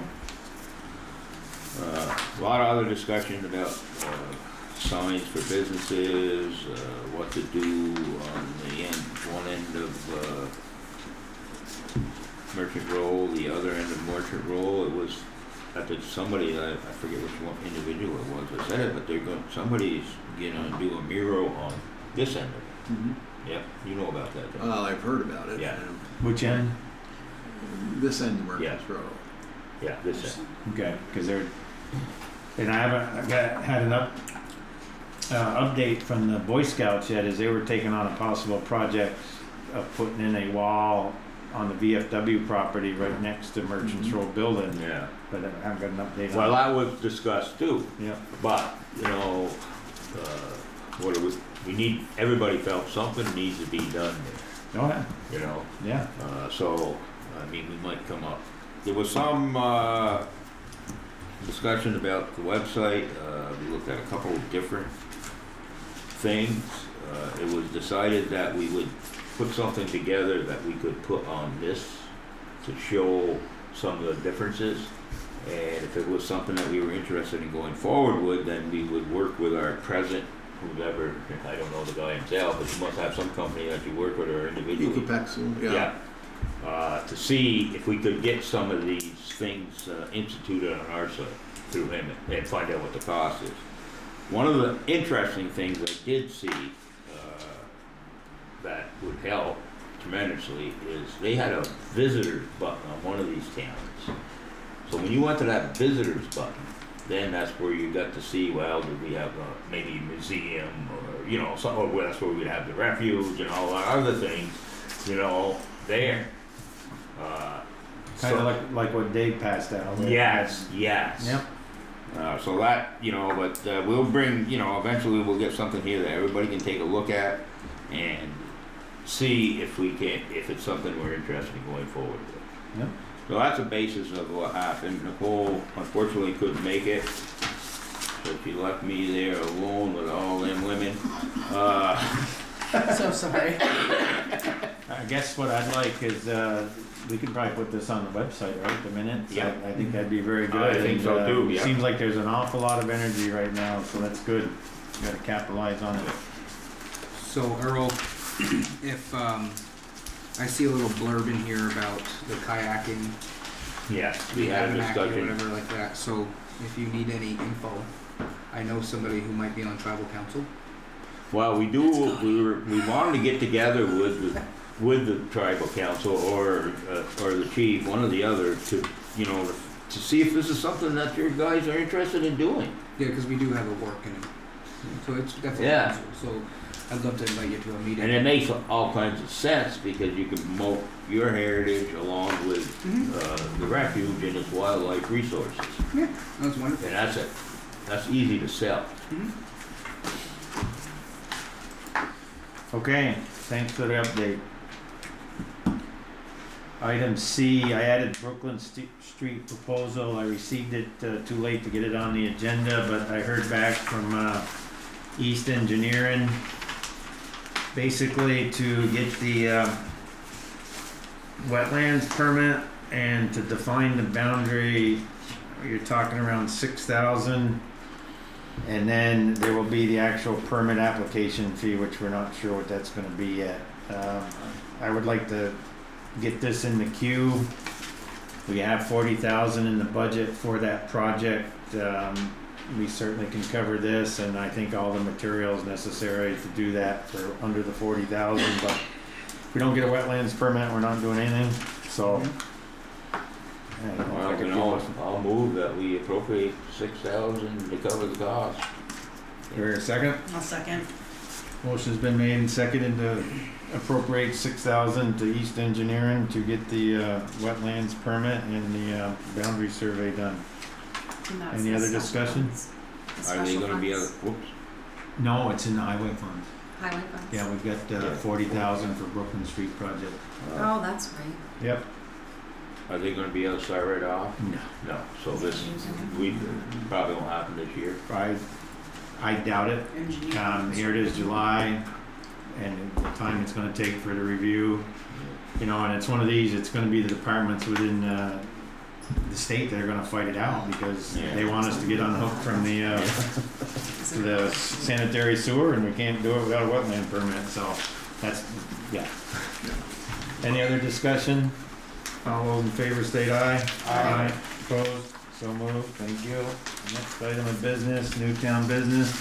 A lot of other discussion about signs for businesses, what to do on the one end of Merchant Roll, the other end of Merchant Roll. It was, somebody, I forget which one individual it was that said it, but somebody's gonna do a mural on this end of it. Mhm. Yep, you know about that, don't you? Well, I've heard about it. Yeah. Which end? This end of Merchants Row. Yeah, this end. Okay, because they're, and had an update from the Boy Scouts yet, is they were taking on a possible project of putting in a wall on the VFW property right next to Merchants Row building, Yeah. but I haven't got an update Well, on it. that was discussed too. Yeah, But, you know, we need, everybody felt something needs to be done there, oh, yeah, you know? yeah, So, I mean, we might come up. There was some, discussion about the website. We looked at a couple of different things. It was decided that we would put something together that we could put on this to show some of the differences. And if it was something that we were interested in going forward with, then we would work with our present, whoever, I don't know the guy himself, but you must have some company that you work with or individually. Ecopexel, yeah. To see if we could get some of these things instituted on our side through him and find out what the cost is. One of the interesting things I did see that would help tremendously is they had a visitors button on one of these towns. So when you went to that visitors button, then that's where you got to see, well, do we have maybe a museum or, you know, or that's where we'd have the refuge and all the other things, you know, there. kind of like what Dave passed out. Yes. Yep, So that, you know, but we'll bring, you know, eventually we'll get something here that everybody can take a look at and see if it's something we're interested in going forward with. yep. So that's the basis of what happened. Nicole unfortunately couldn't make it, so she left me there alone with all them women. So sorry. I guess what I'd like is, we could probably put this on the website, right, the minutes? Yeah. I think that'd be very good. I think so And, too, yeah. Seems like there's an awful lot of energy right now, so that's good. Gotta capitalize on it. So Earl, if, I see a little blurb in here about the kayaking, Yes, we had a Abenaki or discussion. whatever like that, so if you need any info, I know somebody who might be on tribal council. Well, we wanted to get together with the tribal council or the chief, one or the other, to, you know, to see if this is something that your guys are interested in doing. Yeah, because we do have a work in it, so it's definitely Yeah. council, so I'd love to invite you to a meeting. And it makes all kinds of sense because you can promote your heritage along with the refuge and its wildlife resources. Yeah, that's wonderful. And that's easy to sell. Okay, thanks for the update. Item C, I added Brooklyn Street proposal. I received it too late to get it on the agenda, but I heard back from East Engineering, basically to get the wetlands permit and to define the boundary. You're talking around 6,000. And then there will be the actual permit application fee, which we're not sure what that's gonna be yet. I would like to get this in the queue. We have 40,000 in the budget for that project. We certainly can cover this, and I think all the materials necessary to do that for under the 40,000, but if we don't get a wetlands permit, we're not doing anything, so. I don't know if I Well, could you do know, it. I'll move that we appropriate 6,000 to cover the cost. Here, a second? I'll second. Motion's been made and seconded to appropriate 6,000 to East Engineering to get the wetlands permit and the boundary survey done. And that's Any the other special discussion? funds. The Are they special gonna be, funds. whoops, No, it's in the highway funds. Highway funds. Yeah, we've got Yeah. 40,000 for Brooklyn Street project. Oh, that's right. Yep. are they gonna be able to start right off? No, No, so this, we, probably won't happen this year. I doubt it. Engineer. Here it is, July, and the time it's gonna take for the review. You know, and it's one of these, it's gonna be the departments within the state that are gonna fight it out because Yeah. they want us to get unhooked from the sanitary sewer, and we can't do it without a wetland permit, so that's, yeah. Any other discussion? All those in favor state aye. Aye. Opposed? So moved, thank you. Next item of business, Newtown business.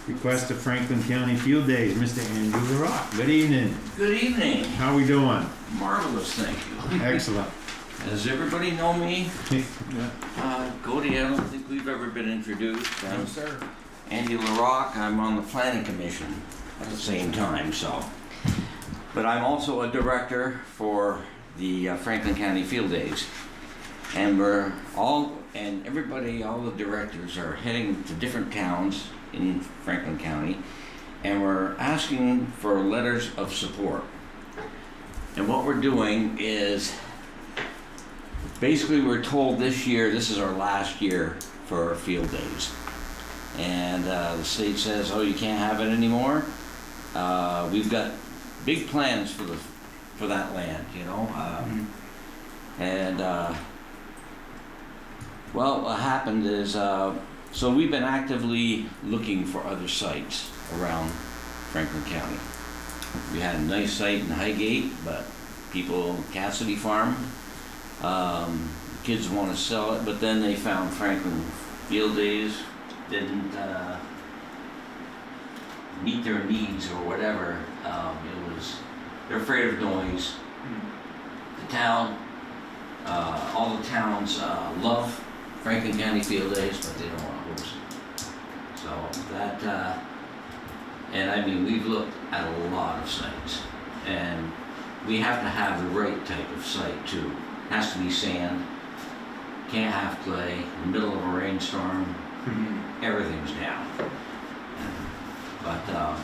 Request of Franklin County Field Days, Mr. Andrew LaRock. Good evening. Good evening. How we doing? Marvelous, thank you. Excellent. Does everybody know me? Cody, I don't think we've ever been introduced. I'm sir. Andy LaRock. I'm on the Planning Commission at the same time, so. But I'm also a director for the Franklin County Field Days. And everybody, all the directors are heading to different towns in Franklin County, and we're asking for letters of support. And what we're doing is, basically we're told this year, this is our last year for our field days. And the state says, oh, you can't have it anymore. We've got big plans for that land, you know. And well, what happened is, so we've been actively looking for other sites around Franklin County. We had a nice site in Highgate, but people, Cassidy Farm, kids want to sell it, but then they found Franklin Field Days didn't meet their needs or whatever. They're afraid of noise. The town, all the towns love Franklin County Field Days, but they don't want to host it. So that, and I mean, we've looked at a lot of sites, and we have to have the right type of site too. Has to be sand, can't have clay, in the middle of a rainstorm, everything's down. But,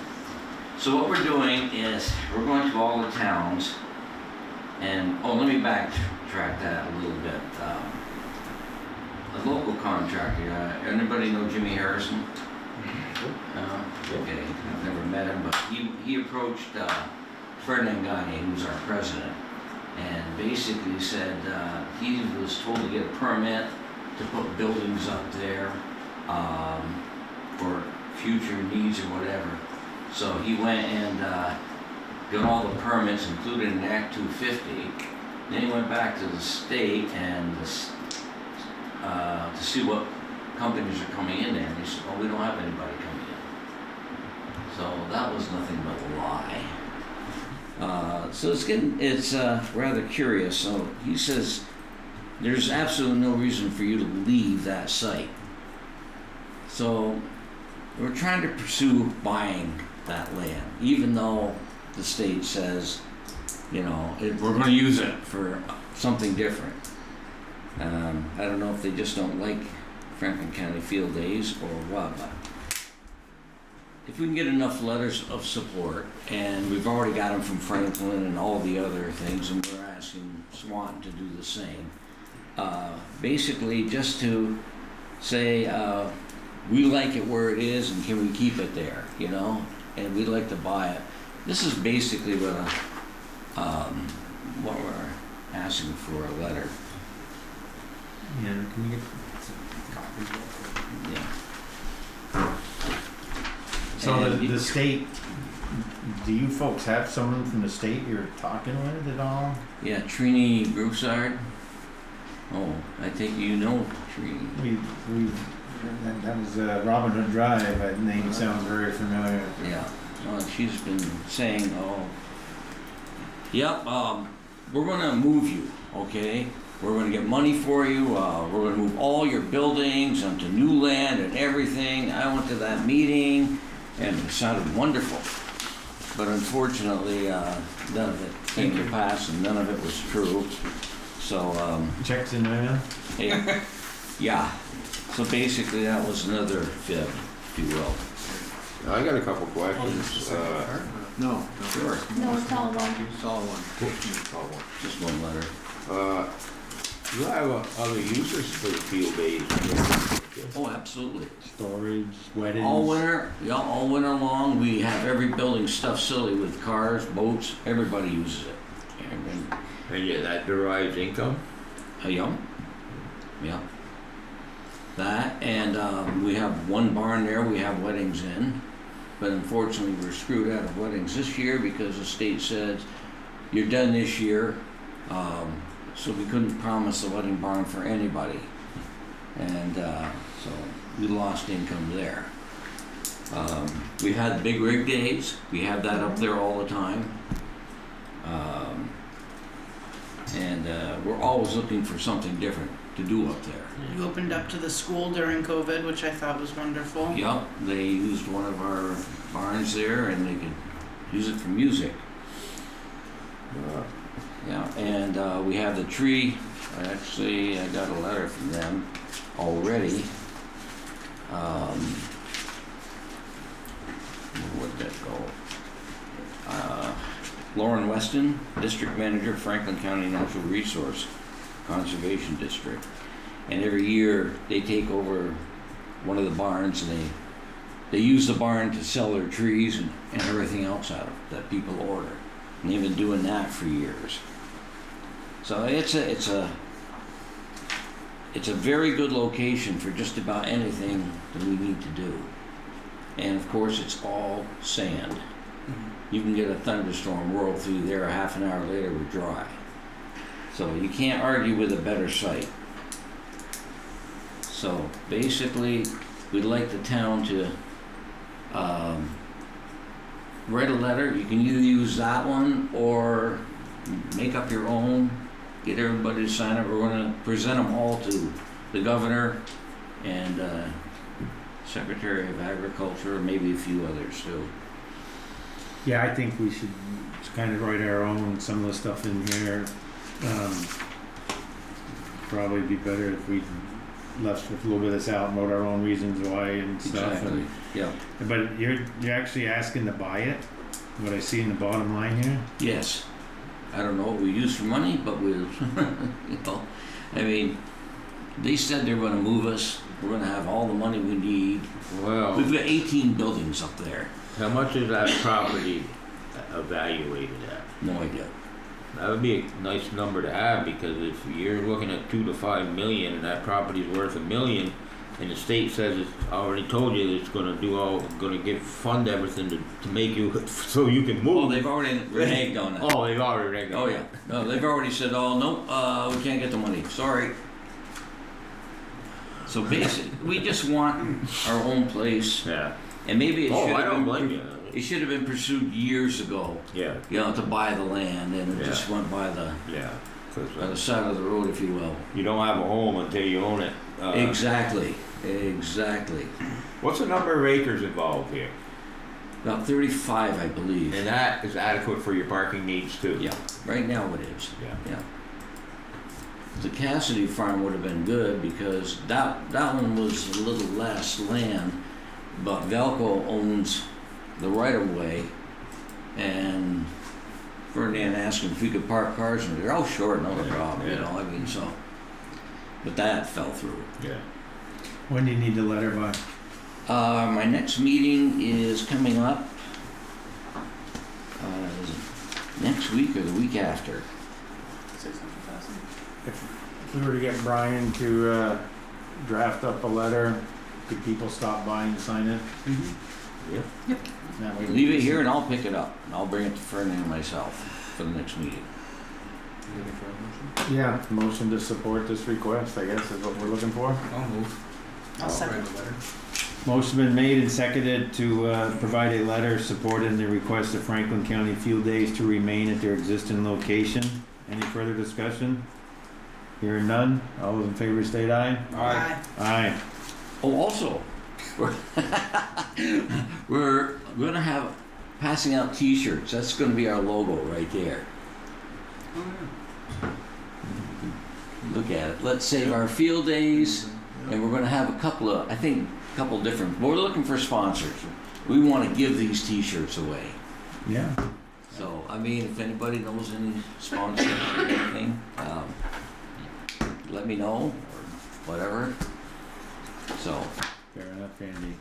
so what we're doing is, we're going to all the towns, and, oh, let me backtrack that a little bit. A local contractor, anybody know Jimmy Harrison? Okay, I've never met him, but he approached Ferdinand Gagne, who's our president, and basically said he was told to get a permit to put buildings up there for future needs or whatever. So he went and got all the permits, including an Act 250. Then he went back to the state and to see what companies are coming in there, and they said, "Oh, we don't have anybody coming in." So that was nothing but a lie. So it's rather curious. So he says there's absolutely no reason for you to leave that site. So we're trying to pursue buying that land, even though the state says, you know, we're going to use it for something different. I don't know if they just don't like Franklin County Field Days or what, but if we can get enough letters of support, and we've already got them from Franklin and all the other things, and we're asking Swanton to do the same. Basically, just to say, we like it where it is, and can we keep it there, you know? And we'd like to buy it. This is basically what we're asking for, a letter. Yeah, can you get Yeah. So And the state, do you folks have someone from the state you're talking with at all? Yeah, Trini Broussard. Oh, I think you know Trini. That was Robin Hood Drive. That name sounds very familiar. Yeah. Well, she's been saying, oh, yep, we're gonna move you, okay? we're gonna get money for you, we're gonna move all your buildings onto new land and everything. I went to that meeting and it sounded wonderful. But unfortunately, none of it came to pass and none of it was true. So, Checks in there. yeah, yeah. So basically that was another fib, if you will. I got a couple questions. No, Sure. No, it's all one. it's all one. Just one letter. You have other uses for the field days? Oh, absolutely. Storage, weddings. All winter, yeah, all winter long, we have every building stuffed silly with cars, boats, everybody uses it. And yet that derives income? Yeah. Yeah. That, and we have one barn there we have weddings in, but unfortunately we're screwed out of weddings this year because the state said, you're done this year, so we couldn't promise a wedding barn for anybody. And so we lost income there. We've had big rig days, we have that up there all the time. And we're always looking for something different to do up there. You opened up to the school during COVID, which I thought was wonderful. Yep, they used one of our barns there and they could use it for music. Yeah, and we have the tree. Actually, I got a letter from them already. Where'd that go? Lauren Weston, District Manager, Franklin County Natural Resource Conservation District. And every year they take over one of the barns and they use the barn to sell their trees and everything else out of that people order. And they've been doing that for years. So it's a very good location for just about anything that we need to do. And of course it's all sand. You can get a thunderstorm roll through there, a half an hour later we're dry. So you can't argue with a better site. So basically, we'd like the town to write a letter. You can either use that one or make up your own, get everybody to sign it. We're gonna present them all to the governor and Secretary of Agriculture, maybe a few others too. Yeah, I think we should kind of write our own, some of the stuff in here. Probably be better if we left a little bit of this out and wrote our own reasons why and stuff. Exactly, yeah. But you're actually asking to buy it? What I see in the bottom line here? Yes. I don't know what we use for money, but we'll, you know, I mean, they said they're gonna move us. We're gonna have all the money we need. Well, We've got 18 buildings up there. how much is that property evaluated at? No idea. That would be a nice number to have, because if you're looking at 2 to 5 million and that property's worth $1 million, and the state says it's already told you that it's gonna fund everything to make you, so you can move. Oh, they've already reneged on it. Oh, they've already reneged Oh, on yeah. it. No, they've already said, oh, no, we can't get the money. Sorry. So basically, we just want our own place, Yeah. and maybe it Oh, should I have don't been, blame you. it should have been pursued years ago, Yeah, you know, to buy the land, and it Yeah. just went by the yeah. 'Cause, by the side of the road, if you will. you don't have a home until you own it. Exactly. Exactly. What's the number of acres involved here? About 35, I believe. And that is adequate for your parking needs too? Yeah, right now it is. Yeah. Yeah. The Cassidy farm would have been good because that one was a little less land, but Velco owns the right of way, and Ferdinand asked him if he could park cars in there. Oh, sure, no problem. You Yeah. know, I mean, so. But that fell through. Yeah. When do you need the letter by? My next meeting is coming up next week or the week after. 600,000. If we were to get Brian to draft up a letter, could people stop by and sign it? Yeah. That way we Leave it can here see- and I'll pick it up. And I'll bring it to Ferdinand myself for the next meeting. Yeah, motion to support this request, I guess, is what we're looking for. I'll move. I'll second. Write a letter. Motion been made and seconded to provide a letter supporting the request of Franklin County Field Days to remain at their existing location. Any further discussion? Hearing none, all those in favor state aye. Aye. Aye. Oh, also, we're, we're gonna have passing out T-shirts. That's gonna be our logo right there. Look at it. Let's save our field days, and we're gonna have a couple of, I think, a couple different. We're looking for sponsors. We want to give these T-shirts away. Yeah. So, I mean, if anybody knows any sponsors or anything, let me know or whatever. So, Fair enough, Andy.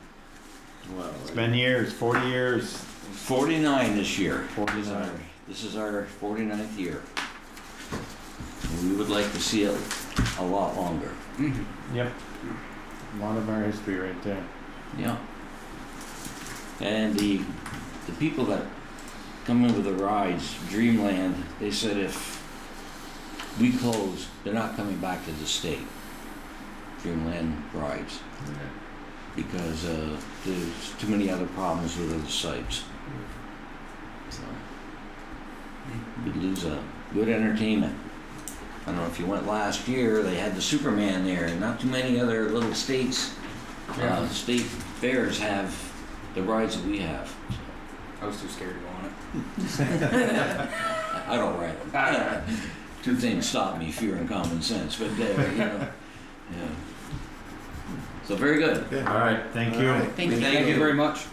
Well, It's been years, 40 years. 49 this year. 49. This is our 49th year. And we would like to see it a lot longer. Yep. A lot of our history right there. Yeah. And the people that come in with the rides, Dreamland, they said if we close, they're not coming back to the state. Dreamland rides. Because there's too many other problems with other sites. So we'd lose a good entertainment. I don't know if you went last year, they had the Superman there, and not too many other little states, state fairs have the rides that we have. I was too scared to go on it. I don't ride them. Two things stop me, fear and common sense, but yeah. So very good. Okay. All right, thank you. All right. Thank you. Thank you very much.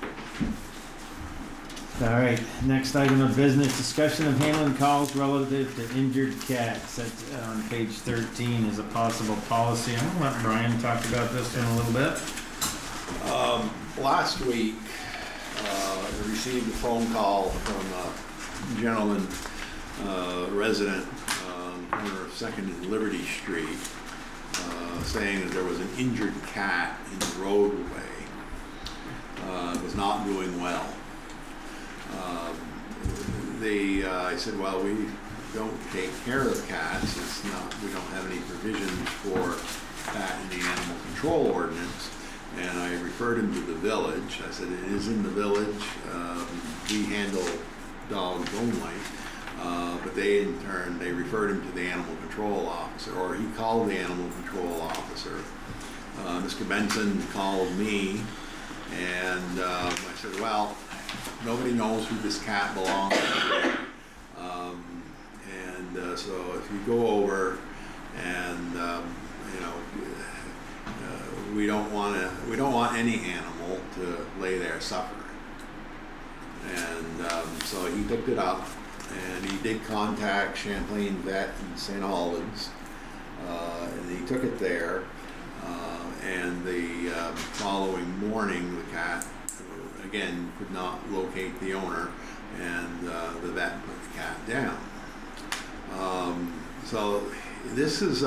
All right, next item of business, discussion of handling calls relative to injured cats. That's on page 13 is a possible policy. I'm gonna let Brian talk about this in a little bit. Last week, I received a phone call from a gentleman, resident, corner of 2nd and Liberty Street, saying that there was an injured cat in the roadway. It was not doing well. I said, well, we don't take care of cats. It's not, we don't have any provisions for that in the animal control ordinance. And I referred him to the village. I said, it is in the village. We handle dogs only. But they, in turn, they referred him to the animal control officer, or he called the animal control officer. Mr. Benson called me, and I said, well, nobody knows who this cat belongs to. So if you go over and, we don't want any animal to lay there suffering. And so he picked it up, and he did contact Champlain Vet in St. Albans, and he took it there. And the following morning, the cat again could not locate the owner, and the vet put the cat down. So this is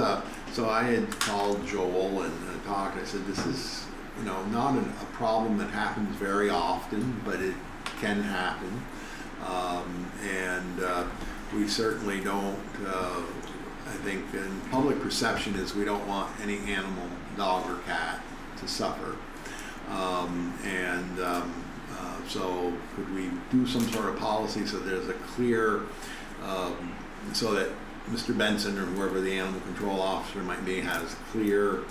so I had called Joel and talked. I said, this is not a problem that happens very often, but it can happen, and we certainly don't. I think in public perception is we don't want any animal, dog or cat, to suffer. So could we do some sort of policy so there's a clear, so that Mr. Benson or whoever the animal control officer might be has clear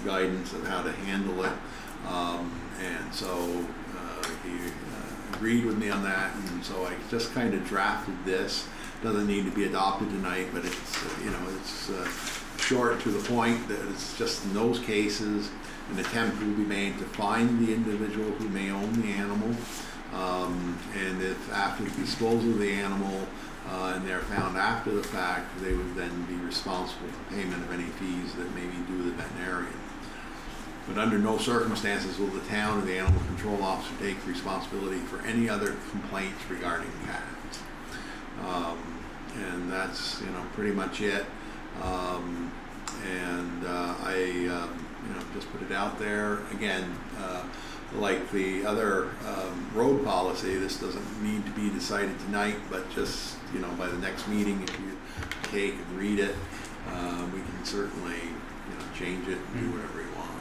guidance of how to handle it. And so he agreed with me on that, and so I just kind of drafted this. Doesn't need to be adopted tonight, but it's it's short to the point that it's just in those cases an attempt will be made to find the individual who may own the animal, and if after the disposal of the animal and they're found after the fact, they would then be responsible for payment of any fees that may be due to the veterinarian. But under no circumstances will the town or the animal control officer take responsibility for any other complaints regarding cats. And that's pretty much it. I just put it out there again. Like the other road policy, this doesn't need to be decided tonight, but just by the next meeting, if you take and read it, we can certainly change it and do whatever you want.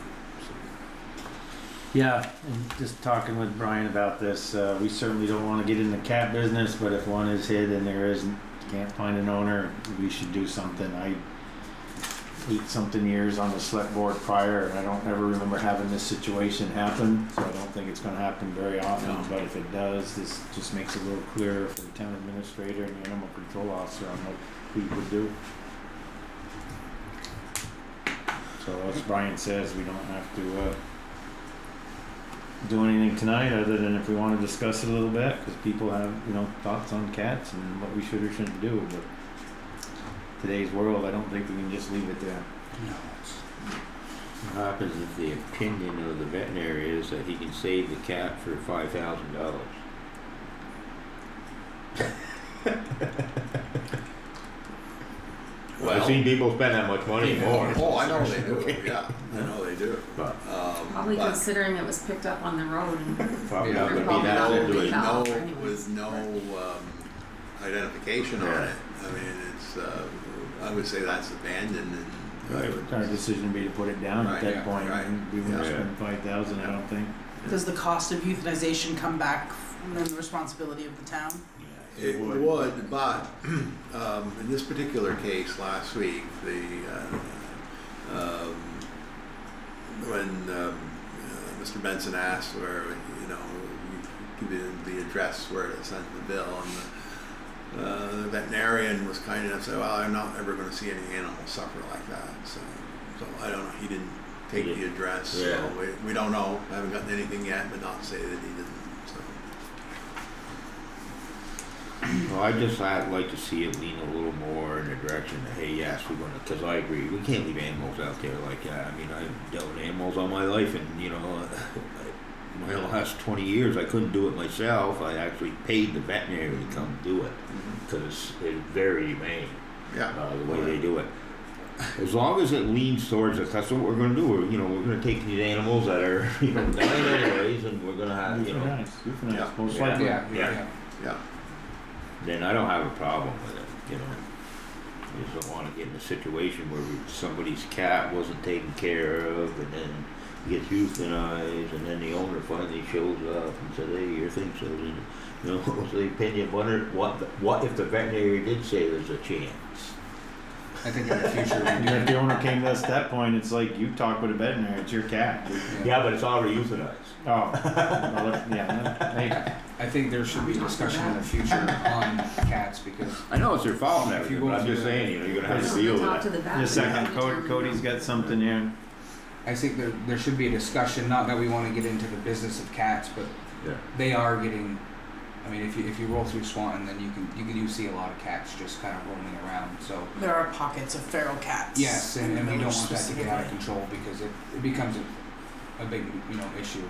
So. Yeah, and just talking with Brian about this, we certainly don't want to get in the cat business, but if one is hit and there isn't, can't find an owner, we should do something. 8-something years on the select board prior, and I don't ever remember having this situation happen, so I don't think it's gonna happen very often, No. but if it does, this just makes it a little clearer for the town administrator and the animal control officer on what we would do. So as Brian says, we don't have to, do anything tonight, other than if we wanna discuss it a little bit, cause people have, thoughts on cats and what we should or shouldn't do, but today's world, I don't think we can just leave it there. What happens if the opinion of the veterinary is that he can save the cat for $5,000? Well, I've seen people spend that much money more. Oh, I know they do, yeah, I know they do. But Probably but considering it was picked up on the road and probably Yeah. not gonna be Probably that not gonna be situation. that. with no identification on Yeah. it. I mean, it's, I would say that's abandoned and. Right. Our decision would be to put it down at Right, that yeah, point, right. we wouldn't Yeah. spend 5,000, I don't think. Does the cost of euthanization come back from the responsibility of the town? It would, but in this particular case last week, when Mr. Benson asked where, give him the address where to send the bill, and the veterinarian was kind enough to say, well, I'm not ever going to see any animals suffer like that. So I don't know. He didn't take the address, Yeah. so we don't know. I haven't gotten anything yet, but not say that he didn't. So. Well, I'd like to see it lean a little more in the direction that, hey, yes, we're gonna, because I agree, we can't leave animals out there like that. I mean, I've dealt with animals all my life, and, my last 20 years, I couldn't do it myself. I actually paid the veterinary to come do it, because it's very humane, Yeah. the way they do it. As long as it leans towards us, that's what we're gonna do. We're gonna take these animals that are, dying anyways, and we're gonna have, Euthanize, Yeah. most Yeah. likely. Yeah. Yeah. then I don't have a problem with it, I just don't wanna get in a situation where somebody's cat wasn't taken care of, and then gets euthanized, and then the owner finally shows up and says, hey, your thing says, what's the opinion, what if the veterinary did say there's a chance? I think in the future, And if the owner came to us at that point, it's like, you talk with a veterinary, it's your cat. Yeah, but it's already euthanized. Oh, well, hey, I think there should be discussion in the future on cats because I know it's their fault and If you everything, go but I'm through just the- saying, you're gonna have to Somebody deal with talk it. to the vet. just a second, Cody's got something here. I think there should be a discussion, not that we want to get into the business of cats, but Yeah. they are getting, I mean, if you roll through Swanton, then you see a lot of cats just kind of roaming around, so. There are pockets of feral cats. Yes, and in the we don't village want that to get out of specifically. control because it becomes a big, issue.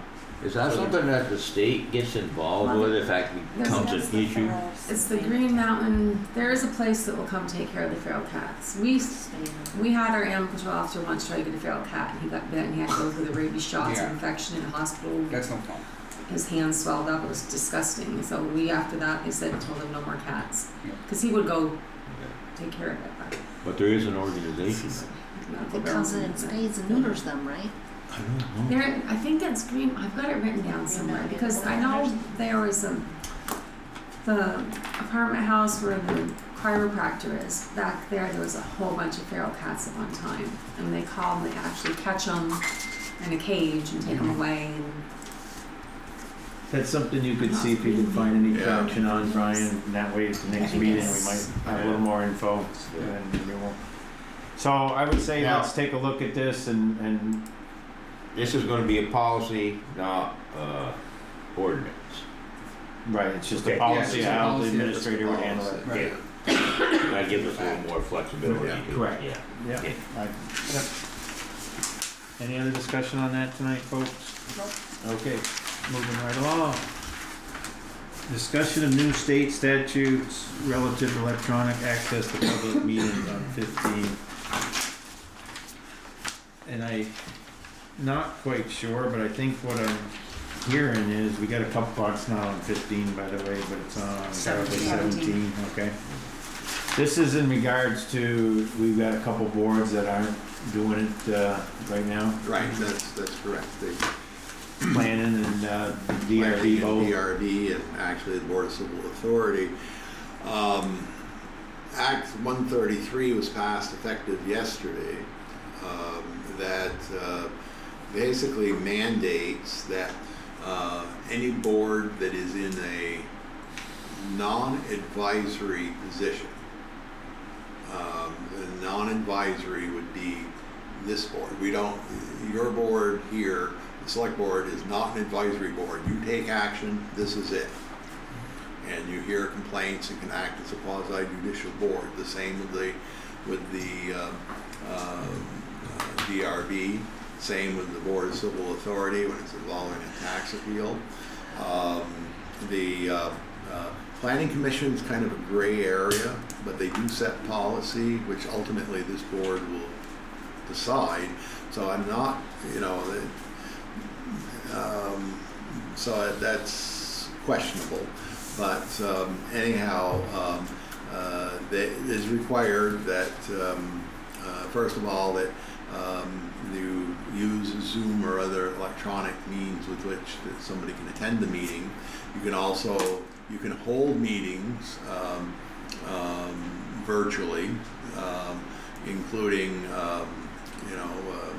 Is that something that the state gets involved with, if that becomes an issue? It's the Green Mountain, there is a place that will come take care of the feral cats. We had our animal control officer once try to get a feral cat and he got bit and he had to go through the rabies shots and Yeah. infection in a hospital. That's no fun. His hands swelled up, it was disgusting. So after that, they said, told him no more cats. Yeah. Cause he would go take care of it, but. But there is an organization. medical It bills comes in and and stays and neuters them, right? I don't know. There, I think that's Green, I've got it written down somewhere, because I know there was the apartment house where the chiropractor is, back there was a whole bunch of feral cats at one time, and they call them, they actually catch them in a cage and take them away, and That's something you could see if you could find any Yeah. traction on, Brian, and that way at the next think meeting, we it's- might have a little more info. And we won't. So I would say Now- let's take a look at this and This is gonna be a policy, not, ordinance. right, it's just Okay. a policy Yeah, it's a how the policy, administrator would handle it. Right. That gives us a little more flexibility. Yeah. Correct. Yeah. Yeah. Okay. Yep. Any other discussion on that tonight, folks? Okay, moving right along. Discussion of new state statutes relative to electronic access to public meetings on 15. And I'm not quite sure, but I think what I'm hearing is, we got a couple, it's not on 15 by the way, but it's on 17, okay. This is in regards to, we've got a couple boards that aren't doing it, right now, Right, that's correct. planning and, DRB Planning and both. DRB and actually the Board of Civil Authority. Act 133 was passed effective yesterday. that basically mandates that any board that is in a non-advisory position, the non-advisory would be this board. Your board here, the select board, is not an advisory board. You take action, this is it. And you hear complaints and can act as a quasi-judicial board. The same with the DRB, same with the Board of Civil Authority when it's involving a tax appeal. The Planning Commission is kind of a gray area, but they do set policy, which ultimately this board will decide. So I'm not, so that's questionable. But anyhow, it is required that, first of all, that you use Zoom or other electronic means with which that somebody can attend the meeting. You can hold meetings virtually, including,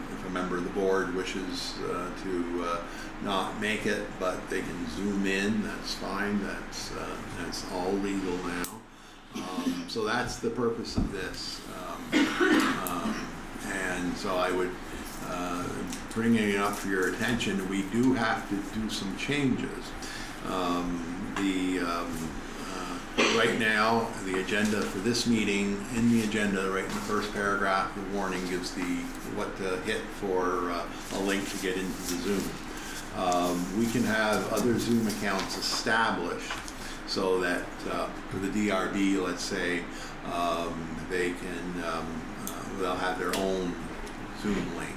if a member of the board wishes to not make it, but they can Zoom in, that's fine, that's all legal now. So that's the purpose of this. And so I would, bringing it up for your attention, we do have to do some changes. Right now, the agenda for this meeting, in the agenda, right in the first paragraph, the warning gives what to hit for a link to get into the Zoom. We can have other Zoom accounts established so that for the DRB, let's say, they can, they'll have their own Zoom link.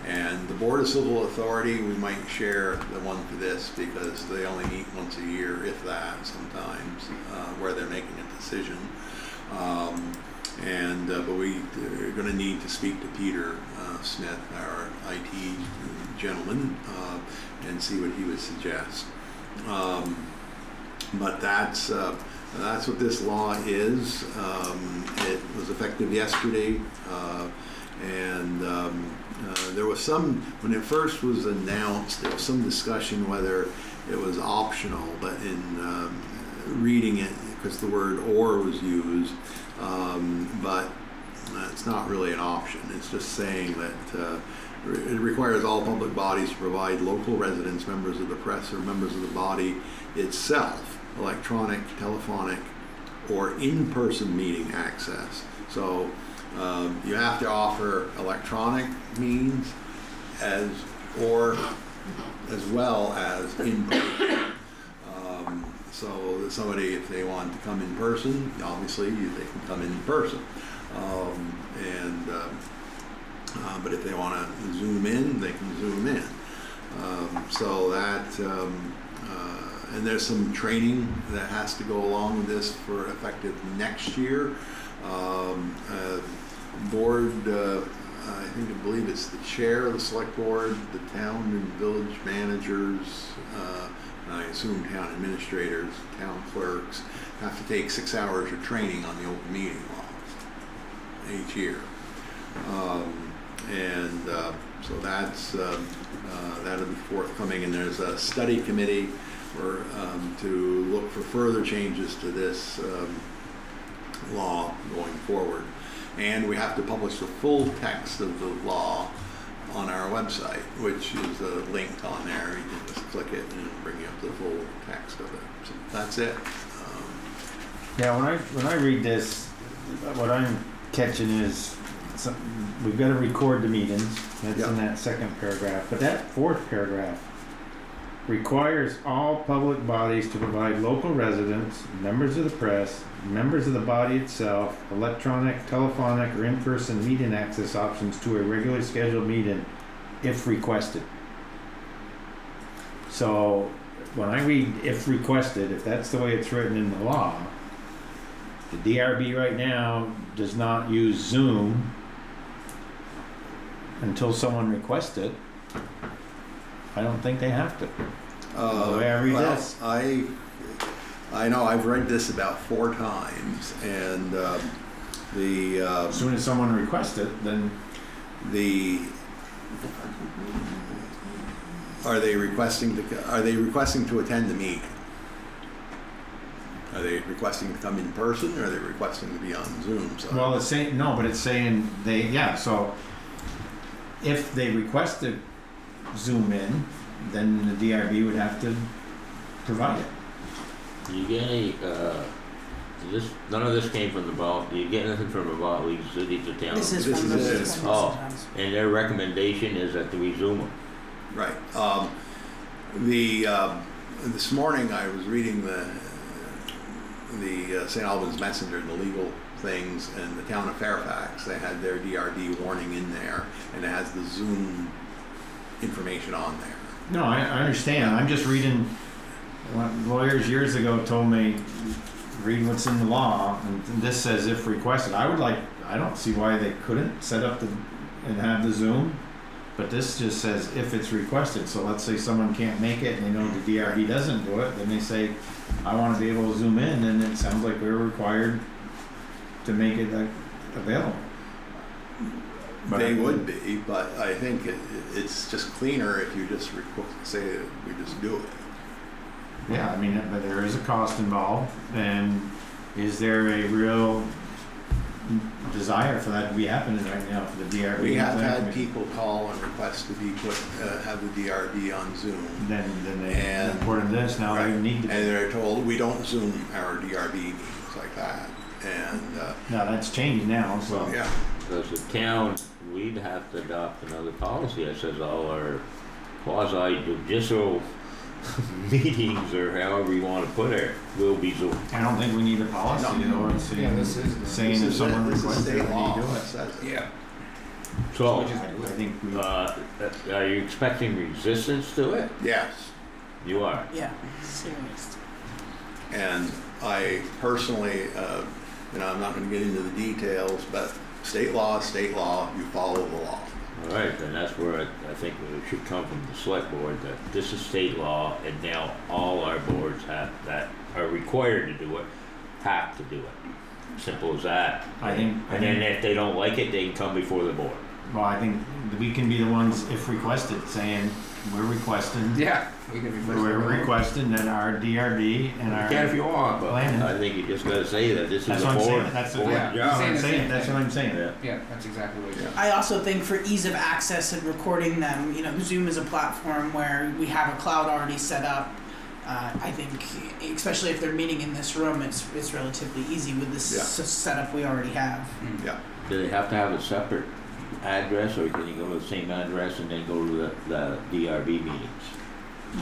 And the Board of Civil Authority, we might share the one for this because they only meet once a year, if that, sometimes, where they're making a decision. But we're going to need to speak to Peter Smith, our IT gentleman, and see what he would suggest. But that's what this law is. It was effective yesterday, there was when it first was announced, there was some discussion whether it was optional, but in reading it, because the word "or" was used, but it's not really an option. It's just saying that it requires all public bodies to provide local residents, members of the press, or members of the body itself electronic, telephonic, or in-person meeting access. So you have to offer electronic means as well as in person. So somebody, if they want to come in person, obviously they can come in person. But if they want to Zoom in, they can Zoom in. So that, and there's some training that has to go along with this for effective next year. Board, I believe it's the chair of the select board, the town and village managers, and I assume town administrators, town clerks, have to take 6 hours of training on the open meeting laws each year. So that's, that'll be forthcoming, and there's a study committee to look for further changes to this law going forward. And we have to publish the full text of the law on our website, which is linked on there. You can just click it and it'll bring you up the full text of it. So that's it. Yeah, when I read this, what I'm catching is we've got to record the meetings. That's in that second paragraph. But that fourth paragraph requires all public bodies to provide local residents, members of the press, members of the body itself, electronic, telephonic, or in-person meeting access options to a regularly scheduled meeting if requested. So when I read if requested, if that's the way it's written in the law, the DRB right now does not use Zoom until someone requests it. I don't think they have to. The way I read this. I know I've read this about 4 times, and The, As soon as someone requests it, then are they requesting to attend the meeting? Are they requesting to come in person, or are they requesting to be on Zoom? So well, it's saying no, but it's saying so if they request to Zoom in, then the DRB would have to provide it. Do you get any, none of this came from the do you get anything from the Vermont League of Cities or Towns? This is This from is the it. Swanton Oh. Town. And their recommendation is that we Zoom them. right. This morning I was reading the St. Albans Messenger, the legal things, and the town of Fairfax. They had their DRB warning in there, and it has the Zoom information on there. No, I understand. I'm just reading what lawyers years ago told me, read what's in the law, and this says if requested. I don't see why they couldn't set up and have the Zoom, but this just says if it's requested. So let's say someone can't make it and they know the DRB doesn't do it, then they say, I want to be able to Zoom in, and it sounds like we're required to make it available. But They would be, but I think it's just cleaner if you just say we just do it. Yeah, I mean, but there is a cost involved, and is there a real desire for that to be happening right now for the DRB? We have had people call and request to be have the DRB on Zoom. Then they And- report on this, now they Right. need to And be. they're told, we don't Zoom our DRB meetings like that. And, Now, that's changed now, so. yeah, As a town, we'd have to adopt another policy that says all our quasi judicial meetings, or however you wanna put it, will be Zoom. I don't think we need a policy, No. though, it's Yeah, this is- saying this if is someone this is requests it, state we law do that it. says it. Yeah. So, I think we, are you expecting resistance to it? Yes. You are. Yeah, serious. And I personally, I'm not gonna get into the details, but state law is state law, you follow the law. All right, then that's where I think it should come from the select board, that this is state law, and now all our boards that are required to do it, have to do it. Simple as that. I think, And then if they don't like it, they can come before the board. well, I think we can be the ones, if requested, saying, we're requesting, Yeah, we can request. we're requesting that our DRB and You our. can if you want, but Planning. I think you just gotta say that this is That's a what I'm board, saying, that's board what Yeah. job. Saying I'm the saying, same that's thing. what I'm saying. Yeah. Yeah, that's exactly what it is. I also think for ease of access and recording them, Zoom is a platform where we have a cloud already set up. I think, especially if they're meeting in this room, it's relatively easy with this Yeah. setup we already have. Mm. Yeah. Do they have to have a separate address, or can you go to the same address and then go to the DRB meetings?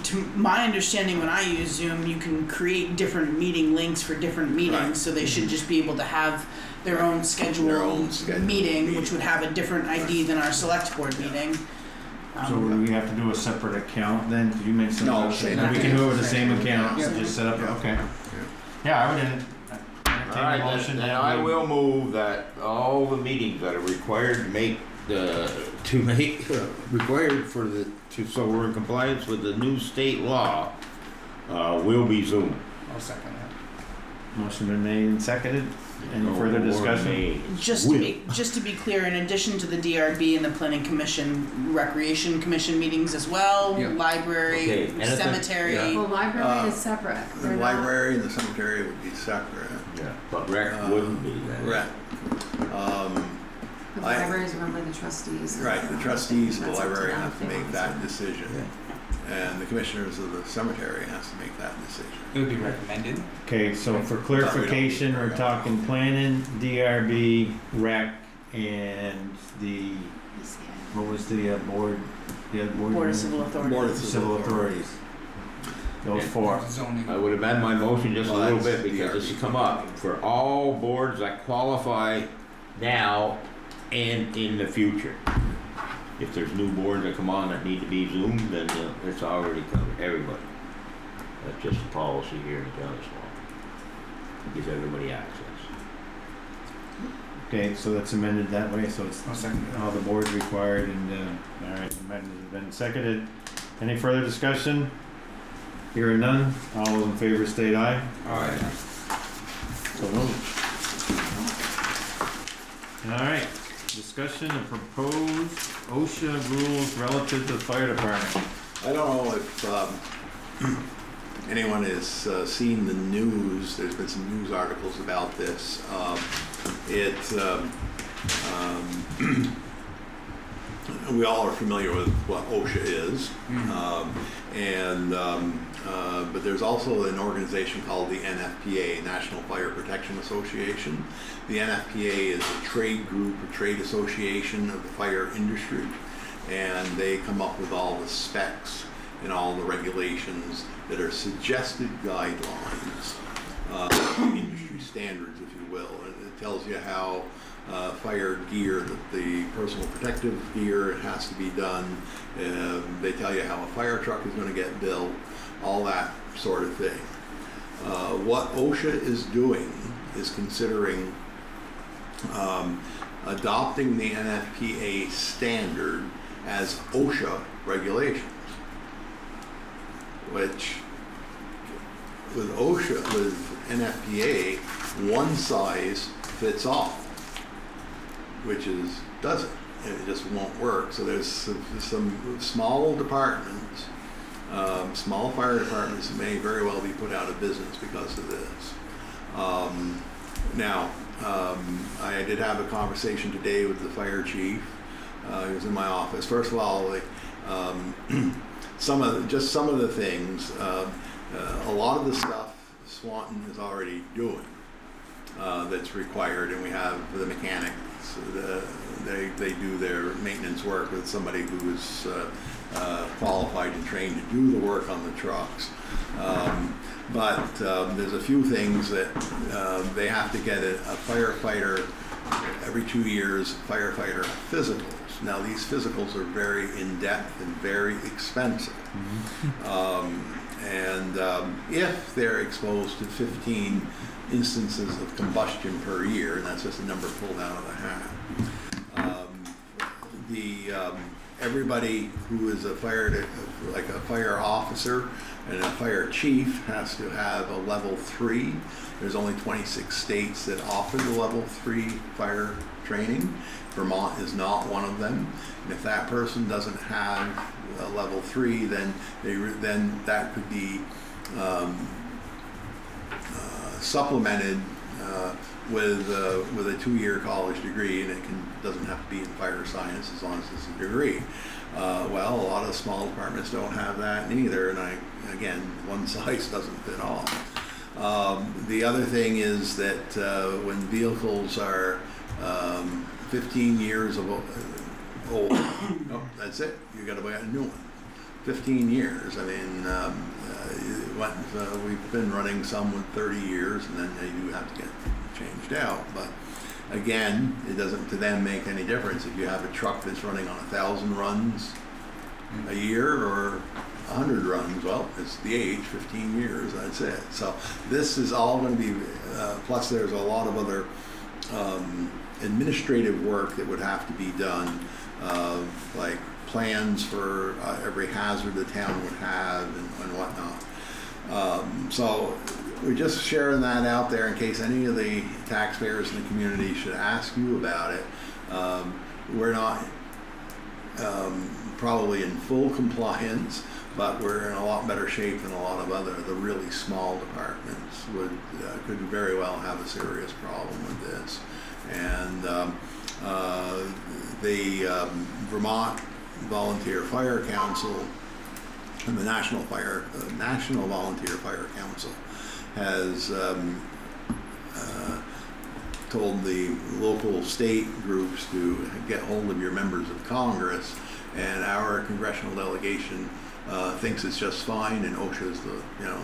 To my understanding, when I use Zoom, you can create different meeting links for different meetings, Right. so they should just be able to have their own scheduled scheduled meeting, meeting. which would have a different ID than our select board meeting. So do we have to do a separate account then? 'Cause you mentioned. No, that. same We can do it with the same account, Yeah. just set up, Yeah. okay. Yeah, I would entertain All right, a motion then that I we- will move that all the meetings that are required to make required for so we're in compliance with the new state law, will be Zoom. I'll second that. Motion been made and seconded. Any No further more discussion? made. Just to be clear, in addition to the DRB and the Planning Commission, Recreation Commission meetings as well, Yeah. library, Okay, anything- cemetery. yeah. Well, library is separate. The They're not- library and the cemetery would be separate. Yeah, but rec wouldn't be then. Right. The I- libraries run by the trustees. Right, the trustees of the That's up to library them have if to they make want that to. decision. And the commissioners of the cemetery has to make that decision. It would be recommended. Okay, so for clarification, we're talking planning, DRB, rec, and the, what was the board? The other board? Board of Civil Authority. Board of Civil authorities. Those Yeah. four. Zoning. I would amend my motion just a Well, little that's bit because this DRB. has come up for all boards that qualify now and in the future. If there's new boards that come on that need to be Zoomed, then it's already covered, everybody. That's just a policy here in the town of Swanton. Gives everybody access. Okay, so that's amended that way, so it's I'll second that. all the boards required and, all right, amended has been seconded. Any further discussion? Hearing none, all those in favor state aye. All right. So moved. All right, discussion of proposed OSHA rules relative to the fire department. I don't know if anyone has seen the news. There's been some news articles about this. We all are familiar with what OSHA is, but there's also an organization called the NFPA, National Fire Protection Association. The NFPA is a trade group, a trade association of the fire industry, and they come up with all the specs and all the regulations that are suggested guidelines, industry standards, if you will. It tells you how fire gear, the personal protective gear has to be done. They tell you how a fire truck is going to get built, all that sort of thing. What OSHA is doing is considering adopting the NFPA standard as OSHA regulations, which with OSHA, with NFPA, one size fits all, which doesn't, and it just won't work. So there's some small departments, small fire departments that may very well be put out of business because of this. I did have a conversation today with the fire chief. He was in my office. First of all, some of the things, a lot of the stuff Swanton is already doing that's required, and we have the mechanics. They do their maintenance work with somebody who is qualified and trained to do the work on the trucks. But there's a few things that they have to get a firefighter every 2 years, firefighter physicals. Now these physicals are very in-depth and very expensive. If they're exposed to 15 instances of combustion per year, and that's just a number pulled out of the hat, everybody who is a fire officer and a fire chief has to have a level 3. There's only 26 states that offer the level 3 fire training. Vermont is not one of them. And if that person doesn't have a level 3, then that could be supplemented with a 2-year college degree, and it doesn't have to be in fire science as long as it's a degree. Well, a lot of small departments don't have that neither, and again, one size doesn't fit all. The other thing is that when vehicles are 15 years old, that's it. You got to buy a new one. 15 years. I mean, we've been running some with 30 years, and then they do have to get changed out. But again, it doesn't to them make any difference if you have a truck that's running on 1,000 runs a year or 100 runs. Well, it's the age, 15 years. That's it. So this is all going to be. Plus, there's a lot of other administrative work that would have to be done, like plans for every hazard the town would have and whatnot. So we're just sharing that out there in case any of the taxpayers in the community should ask you about it. We're not probably in full compliance, but we're in a lot better shape than a lot of the really small departments could very well have a serious problem with this. And the Vermont Volunteer Fire Council and the National Volunteer Fire Council has told the local state groups to get hold of your members of Congress, and our congressional delegation thinks it's just fine, and OSHA's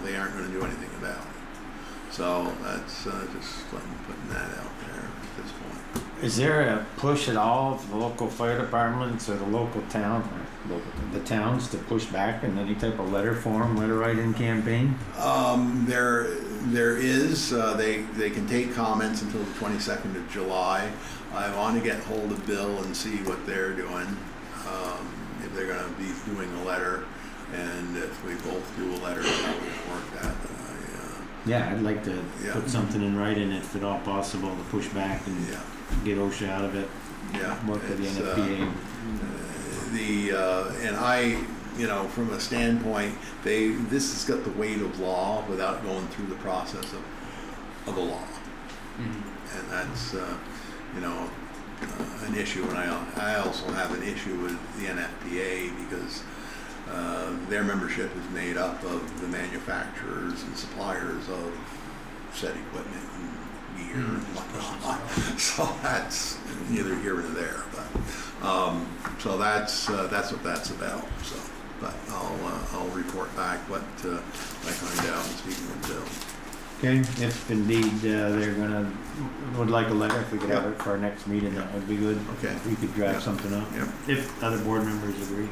they aren't going to do anything about it. So that's just putting that out there at this point. Is there a push at all of the local fire departments or the local town, or the towns to push back in any type of letter form, letter writing campaign? There is. They can take comments until the 22nd of July. I want to get hold of Bill and see what they're doing, if they're going to be doing a letter, and if we both do a letter, how we can work that. Yeah, I'd like to put something in writing if at all possible to push back and get OSHA out of it, Yeah. work with the it's, NFPA. And I, you know, from a standpoint, this has got the weight of law without going through the process of the law. Mhm. And that's, you know, an issue. And I also have an issue with the NFPA because their membership is made up of the manufacturers and suppliers of said equipment and gear and whatnot. So that's neither here nor there. But so that's what that's about. So, but I'll report back what I find out in speaking with Bill. Okay, if indeed would like a letter, if we could have it for our next meeting, that would be good. Okay. If we could draft something up. Yep. If other board members agree.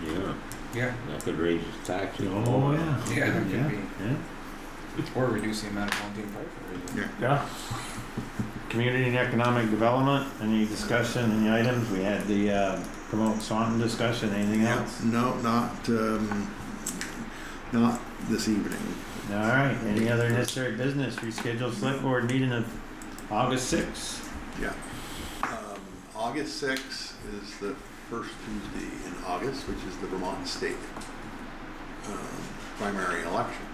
Yeah, Yeah, that could raise his taxes. Oh, yeah. yeah, it Yeah. could be. Yeah. Or reduce the amount of volunteer firefighters. Yeah. Yeah. Community and economic development, any discussion, any items? We had the promote Swanton discussion, anything Yeah. else? No, not this evening. All right, any other necessary business? Rescheduled select board meeting of August 6th. Yeah. August 6th is the first Tuesday in August, which is the Vermont State primary election.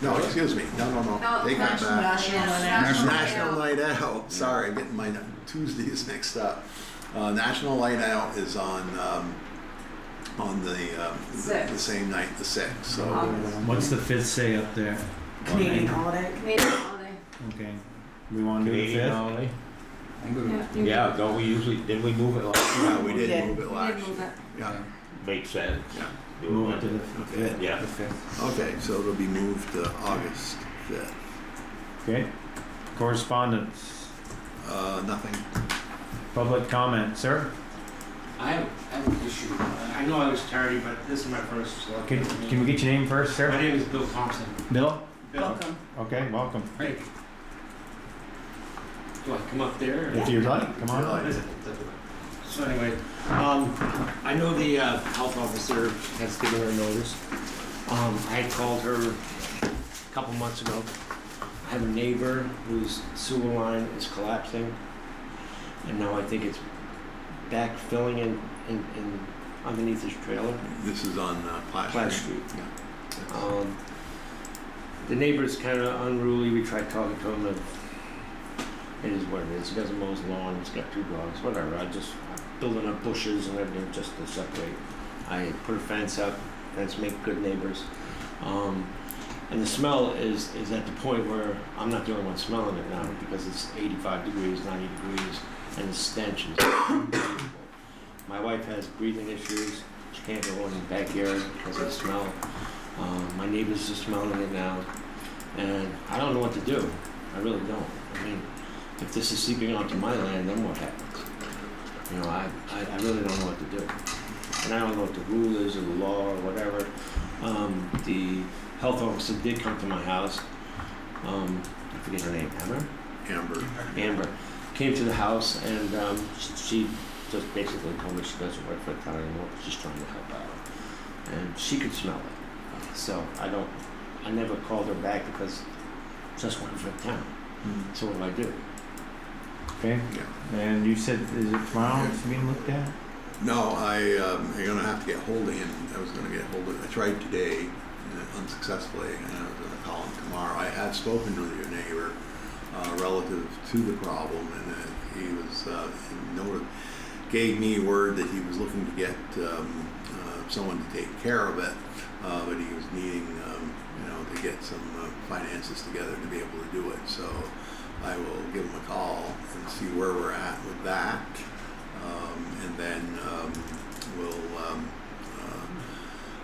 No, excuse me. No. No, Take that back. National National Night Out. Sorry, I'm getting my Tuesdays mixed up. National Night Out is on the Sixth. same night, the 6th. So What's the 5th say up there? Canadian holiday. Canadian holiday. Okay, we want to do the Canadian 5th? holiday? I'm good with Yeah, you Yeah, don't we usually, didn't we move it last year? yeah, we did Yeah. move it We last did year. move it. Yeah. Makes sense. Yeah. Do Move it it to the Wednesday. 5th. Yeah. the 5th. Okay, so it'll be moved to August 5th. Okay, correspondence, Nothing. public comment, sir? I have an issue. I know I was tardy, but this is my first select. Can board we meeting. get your name first, My sir? name is Bill Thompson. Bill? Bill. Welcome. Okay, welcome. Right. Do I come up there? or- If you'd like, come on Yeah. up. So anyway, I know the health officer has given her notice. I had called her a couple months ago. I have a neighbor whose sewer line is collapsing, and now I think it's backfilling in underneath his trailer. This is on Platt Platt Street. Street. Yeah. The neighbor's kind of unruly. We tried talking to him, and it is what it is. He doesn't mow his lawn. He's got 2 dogs. Whatever. I'm building up bushes and everything just to separate. I put a fence up. Fence make good neighbors. And the smell is at the point where I'm not the only one smelling it now because it's 85 degrees, 90 degrees, and the stench is unbelievable. My wife has breathing issues. She can't go in the backyard because of the smell. My neighbors are smelling it now, and I don't know what to do. I really don't. I mean, if this is seeping onto my land, then what happens? You know, I really don't know what to do. And I don't know what the rule is or the law or whatever. The health officer did come to my house. I forget her name, Amber came to the house, and she just basically told me she doesn't work for the town anymore, but she's trying to help out. And she could smell it. So I never called her back because I just work for the town. So what do I do? Okay, Yeah. and you said, is it tomorrow it's being looked at? No, I'm gonna have to get hold of him. I tried today unsuccessfully, and I was gonna call him tomorrow. I had spoken to your neighbor relative to the problem, and he was gave me word that he was looking to get someone to take care of it, but he was needing to get some finances together to be able to do it. So I will give him a call and see where we're at with that, and then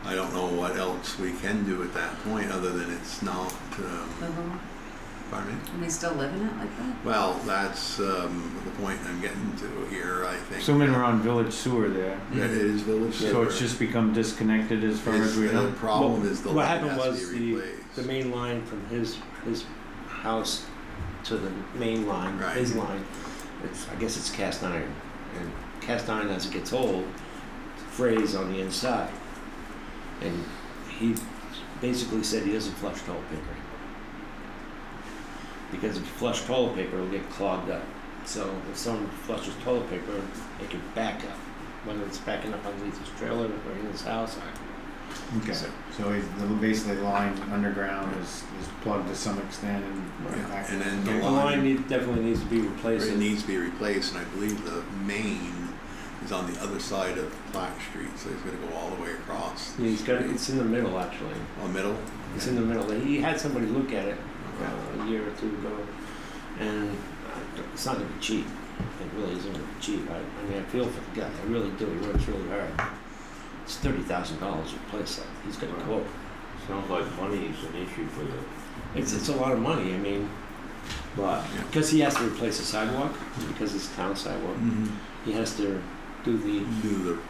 I don't know what else we can do at that point other than it's not. Pardon me? Can they still live in it like that? Well, that's the point I'm getting to here. I think. Assuming we're on village sewer there, It is village sewer. so it's just become disconnected as far as we know? The problem is the What line happened has was to be replaced. the main line from his house to the main line, Right. his line, I guess it's cast iron. And cast iron, as it gets old, frays on the inside. And he basically said he doesn't flush toilet paper because if you flush toilet paper, it'll get clogged up. So if someone flushes toilet paper, it can back up, whether it's backing up underneath his trailer or in his house. Okay, so he's basically the line underground is plugged to some extent and back And then The line definitely needs to be replaced. It needs to be replaced, and I believe the main is on the other side of Black Street, so he's gonna go all the way across. Yeah, it's in the middle actually. Oh, middle? It's in the middle. He had somebody look at it a year or two ago, and it's not gonna be cheap. It really isn't gonna be cheap. I mean, I feel for the guy. I really do. He works really hard. It's $30,000 to replace that. He's got a quote. Sounds like money is an issue for the. It's a lot of money. I mean, but because he has to replace the sidewalk because it's town sidewalk, he has to do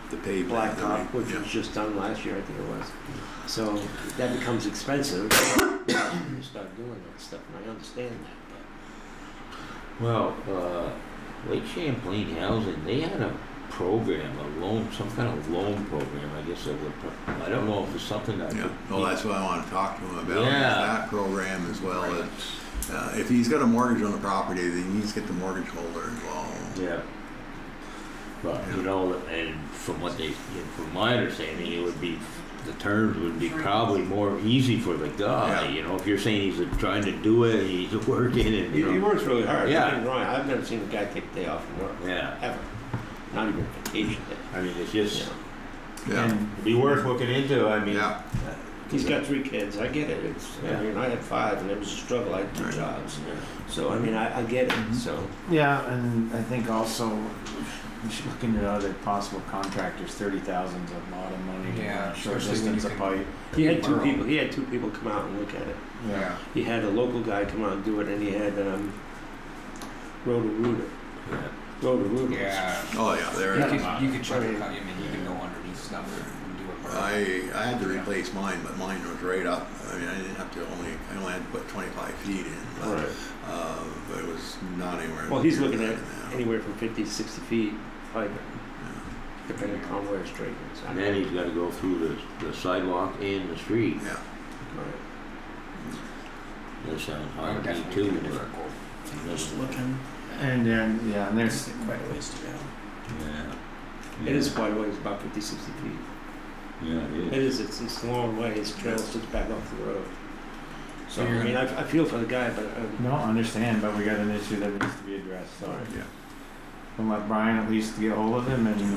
the pavement. blacktop, which was just done last year, I think it was. So that becomes expensive. You start doing that stuff, and I understand that. Well, Lake Champlain Housing, they had a program, some kind of loan program, I guess it would, I don't know if it's something that. Yeah, well, that's what I want to talk to him about, is Yeah. that program as well as, if he's got a mortgage on the property, then he needs to get the mortgage holder involved. Yeah. But, you know, and from my understanding, it would be, the terms would be probably more easy for the guy, Yeah. you know, if you're saying he's trying to do it, he's working and, He you know. works really hard. Yeah. Don't get me wrong. I've never seen a guy take a day off from work. Yeah. Ever. Not even vacation day. I mean, it's just, Yeah, it'd be worth looking into, I mean. yeah, He's got 3 kids. I get it. Yeah. I mean, I had 5, and it was a struggle. I had 2 Right. jobs. So, I mean, I get it. So, Yeah, and I think also we should look into other possible contractors. 30,000's a lot of money. Yeah, Short especially when distance you of can- pipe. he had 2 Borough. people. He had 2 people come out and look at it. Yeah. He had a local guy come out and do it, and he had Roto-Rooter. Yeah. Roto-Rooter. Yeah. oh, yeah, there You it is. could check it out. I mean, you can go underneath stuff and do it. I had to replace mine, but mine was right up, I mean, I didn't have to I only had to put 25 feet in, All but, right. but it was not anywhere. Well, he's near looking that at now. anywhere from 50 to 60 feet pipe, depending on where it's straight. And then he's gotta go through the sidewalk and the street. Yeah, Right. That sounds I would hard to me definitely too. get a different quote. Just looking, And then, yeah, and there's, quite a ways to go. Yeah. It is quite a ways, about 50, 60 feet. Yeah, It is, it's a long way, his trail sits back off the road. So, So you're I mean, I feel for the guy, but, no, understand, but we got an issue that needs to be addressed, so. yeah. We'll let Brian at least get hold of him and, you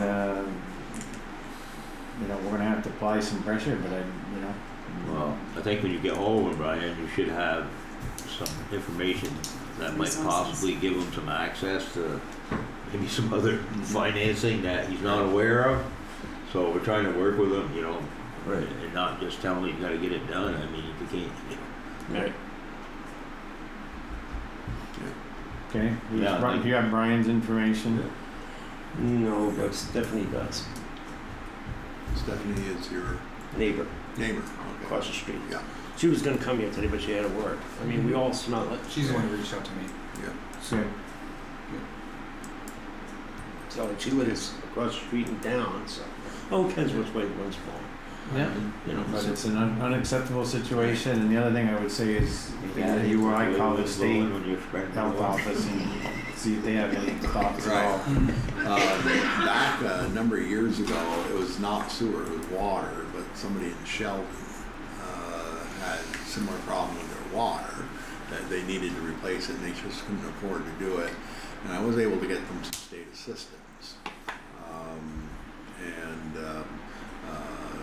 know, we're gonna have to apply some pressure, but you know. Well, I think when you get hold of Brian, you should have some information that might Resources. possibly give him some access to maybe some other financing that he's not aware of. So we're trying to work with him, you know, and not just tell him you gotta get it done. I mean, you can't, you know. right. Okay, Yeah, I think- do you have Brian's information? No, but Stephanie does. Stephanie is your Neighbor, neighbor, okay. across the street. Yeah, She was gonna come here today, but she had to work. I mean, we all smell it. She's the one who reached out to me. yeah. So, So she lives across the street and down, so. Oh, Kensworth's way one's small. yeah, You know, but it's an unacceptable situation, and the other thing I would say is, you or I call the state When you're spreading the health word. office and see if they have any thoughts at all. Back a number of years ago, it was not sewer, it was water, but somebody in Sheldon had a similar problem with their water, that they needed to replace it, and they just couldn't afford to do it. And I was able to get them some state assistance.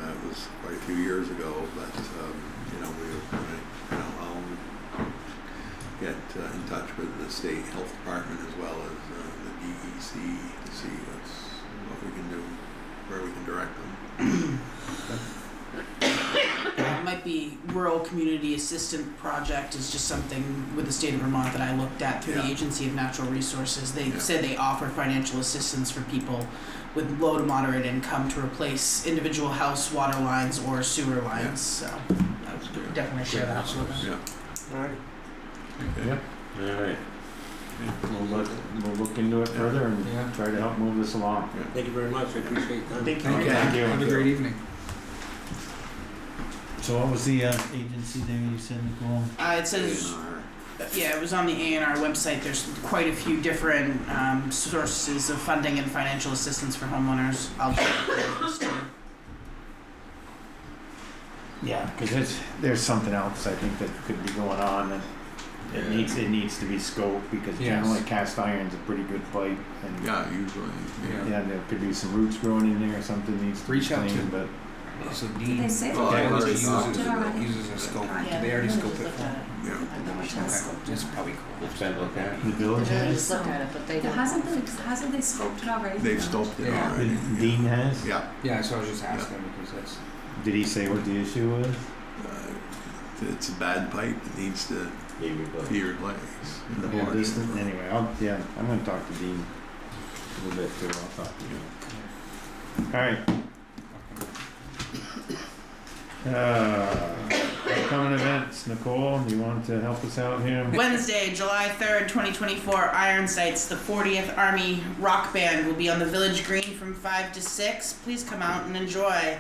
That was quite a few years ago, but, you know, I'll get in touch with the state health department as well as the DEC to see what we can do, where we can direct them. It might be rural community assistant project is just something with the state of Vermont that I looked at through the Yeah. Agency of Natural Resources. They Yeah. said they offer financial assistance for people with low to moderate income to replace individual house water lines or sewer lines. So I would definitely share that with them. Yeah. all right. Okay. Yep, Alright, we'll look into it further and Yeah. try to help move this along. Thank you very much. I appreciate your time. Thank you. Okay. Thank you. Have a great evening. So what was the agency there you said, Nicole? It says Yeah, it was on the A&R website. There's quite a few different sources of funding and financial assistance for homeowners. I'll Yeah, because there's something else I think that could be going on, and it needs to be scoped, because Yes. generally cast iron's a pretty good pipe, and Yeah, usually, yeah, there could be some roots growing in there, something needs to be Reach out to- cleaned, but So Did Dean they say Oh, that? I Dean already uses, talked to them. uses a scope. Yeah. Did they already scope it for him? yeah. Okay, that's probably cool. It's been looked at. the village has, looked at it, but they don't. Hasn't they scoped it already? They've scoped it Yeah. already. Dean has? Yeah, Yeah, so I was just asking because that's, Did he say what the issue was? it's a bad pipe, it needs to Maybe, but be replaced. The whole distance, anyway, I'm gonna talk to Dean a little bit too, I'll talk to you. Alright. Upcoming events, Nicole, you want to help us out here? Wednesday, July 3rd, 2024, Iron Sights, the 40th Army Rock Band will be on the Village Green from 5 to 6. Please come out and enjoy.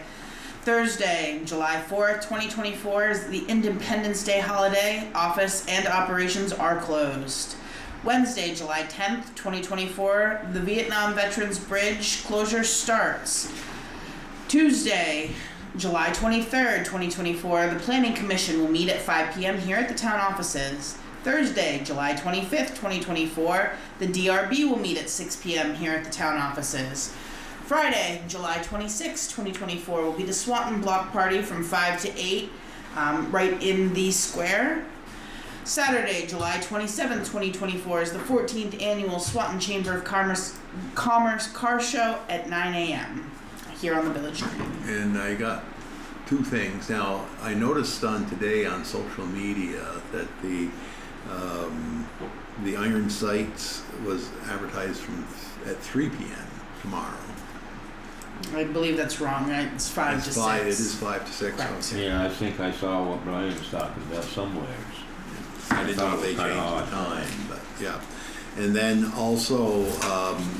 Thursday, July 4th, 2024 is the Independence Day holiday. Office and operations are closed. Wednesday, July 10th, 2024, the Vietnam Veterans Bridge closure starts. Tuesday, July 23rd, 2024, the Planning Commission will meet at 5 p.m. here at the town offices. Thursday, July 25th, 2024, the DRB will meet at 6 p.m. here at the town offices. Friday, July 26th, 2024, will be the Swanton Block Party from 5 to 8, right in the square. Saturday, July 27th, 2024, is the 14th annual Swanton Chamber of Commerce Car Show at 9 a.m. here on the Village Green. And I got two things. Now, I noticed today on social media that the Iron Sights was advertised at 3 p.m. tomorrow. I believe that's wrong, right? It's 5 to 6. It is 5 to 6. Correct. Okay. yeah, I think I saw what Brian was talking about somewhere. I didn't know if they Kinda changed odd. the time, but yeah. And then also,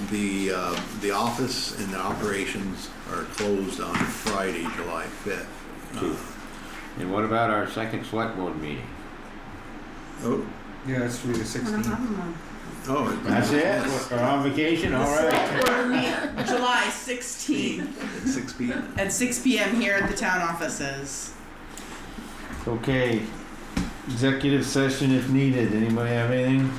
the office and the operations are closed on Friday, July 5th. And what about our second select board meeting? Oh, yeah, that's 3 to I don't 16. have them on. oh. That's it? We're on vacation, alright. Select Board meet July 16th At 6 p.m. at 6 p.m. here at the town offices. Okay, executive session if needed, anybody have anything?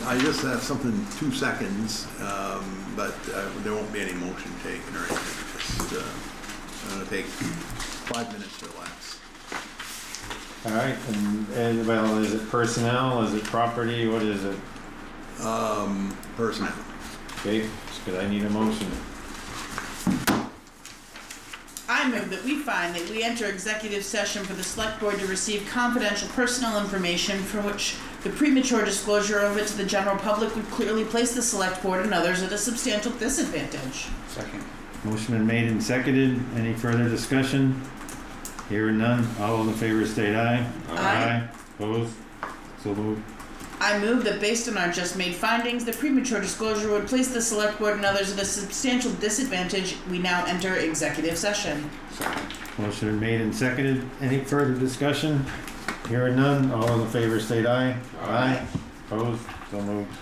I just have something, 2 seconds, but there won't be any motion taken or anything. Just, I'm gonna take 5 minutes or less. Alright, and well, is it personnel, is it property, what is it? Personnel. Okay, cause I need a motion. I move that we find that we enter executive session for the select board to receive confidential personal information for which the premature disclosure of it to the general public would clearly place the select board and others at a substantial disadvantage. Second. Motion been made and seconded, any further discussion? Hearing none, all those in favor state aye. Aye. Opposed? So moved. I move that based on our just made findings, the premature disclosure would place the select board and others at a substantial disadvantage. We now enter executive session. Motion been made and seconded, any further discussion? Hearing none, all those in favor state aye. Opposed? So moved.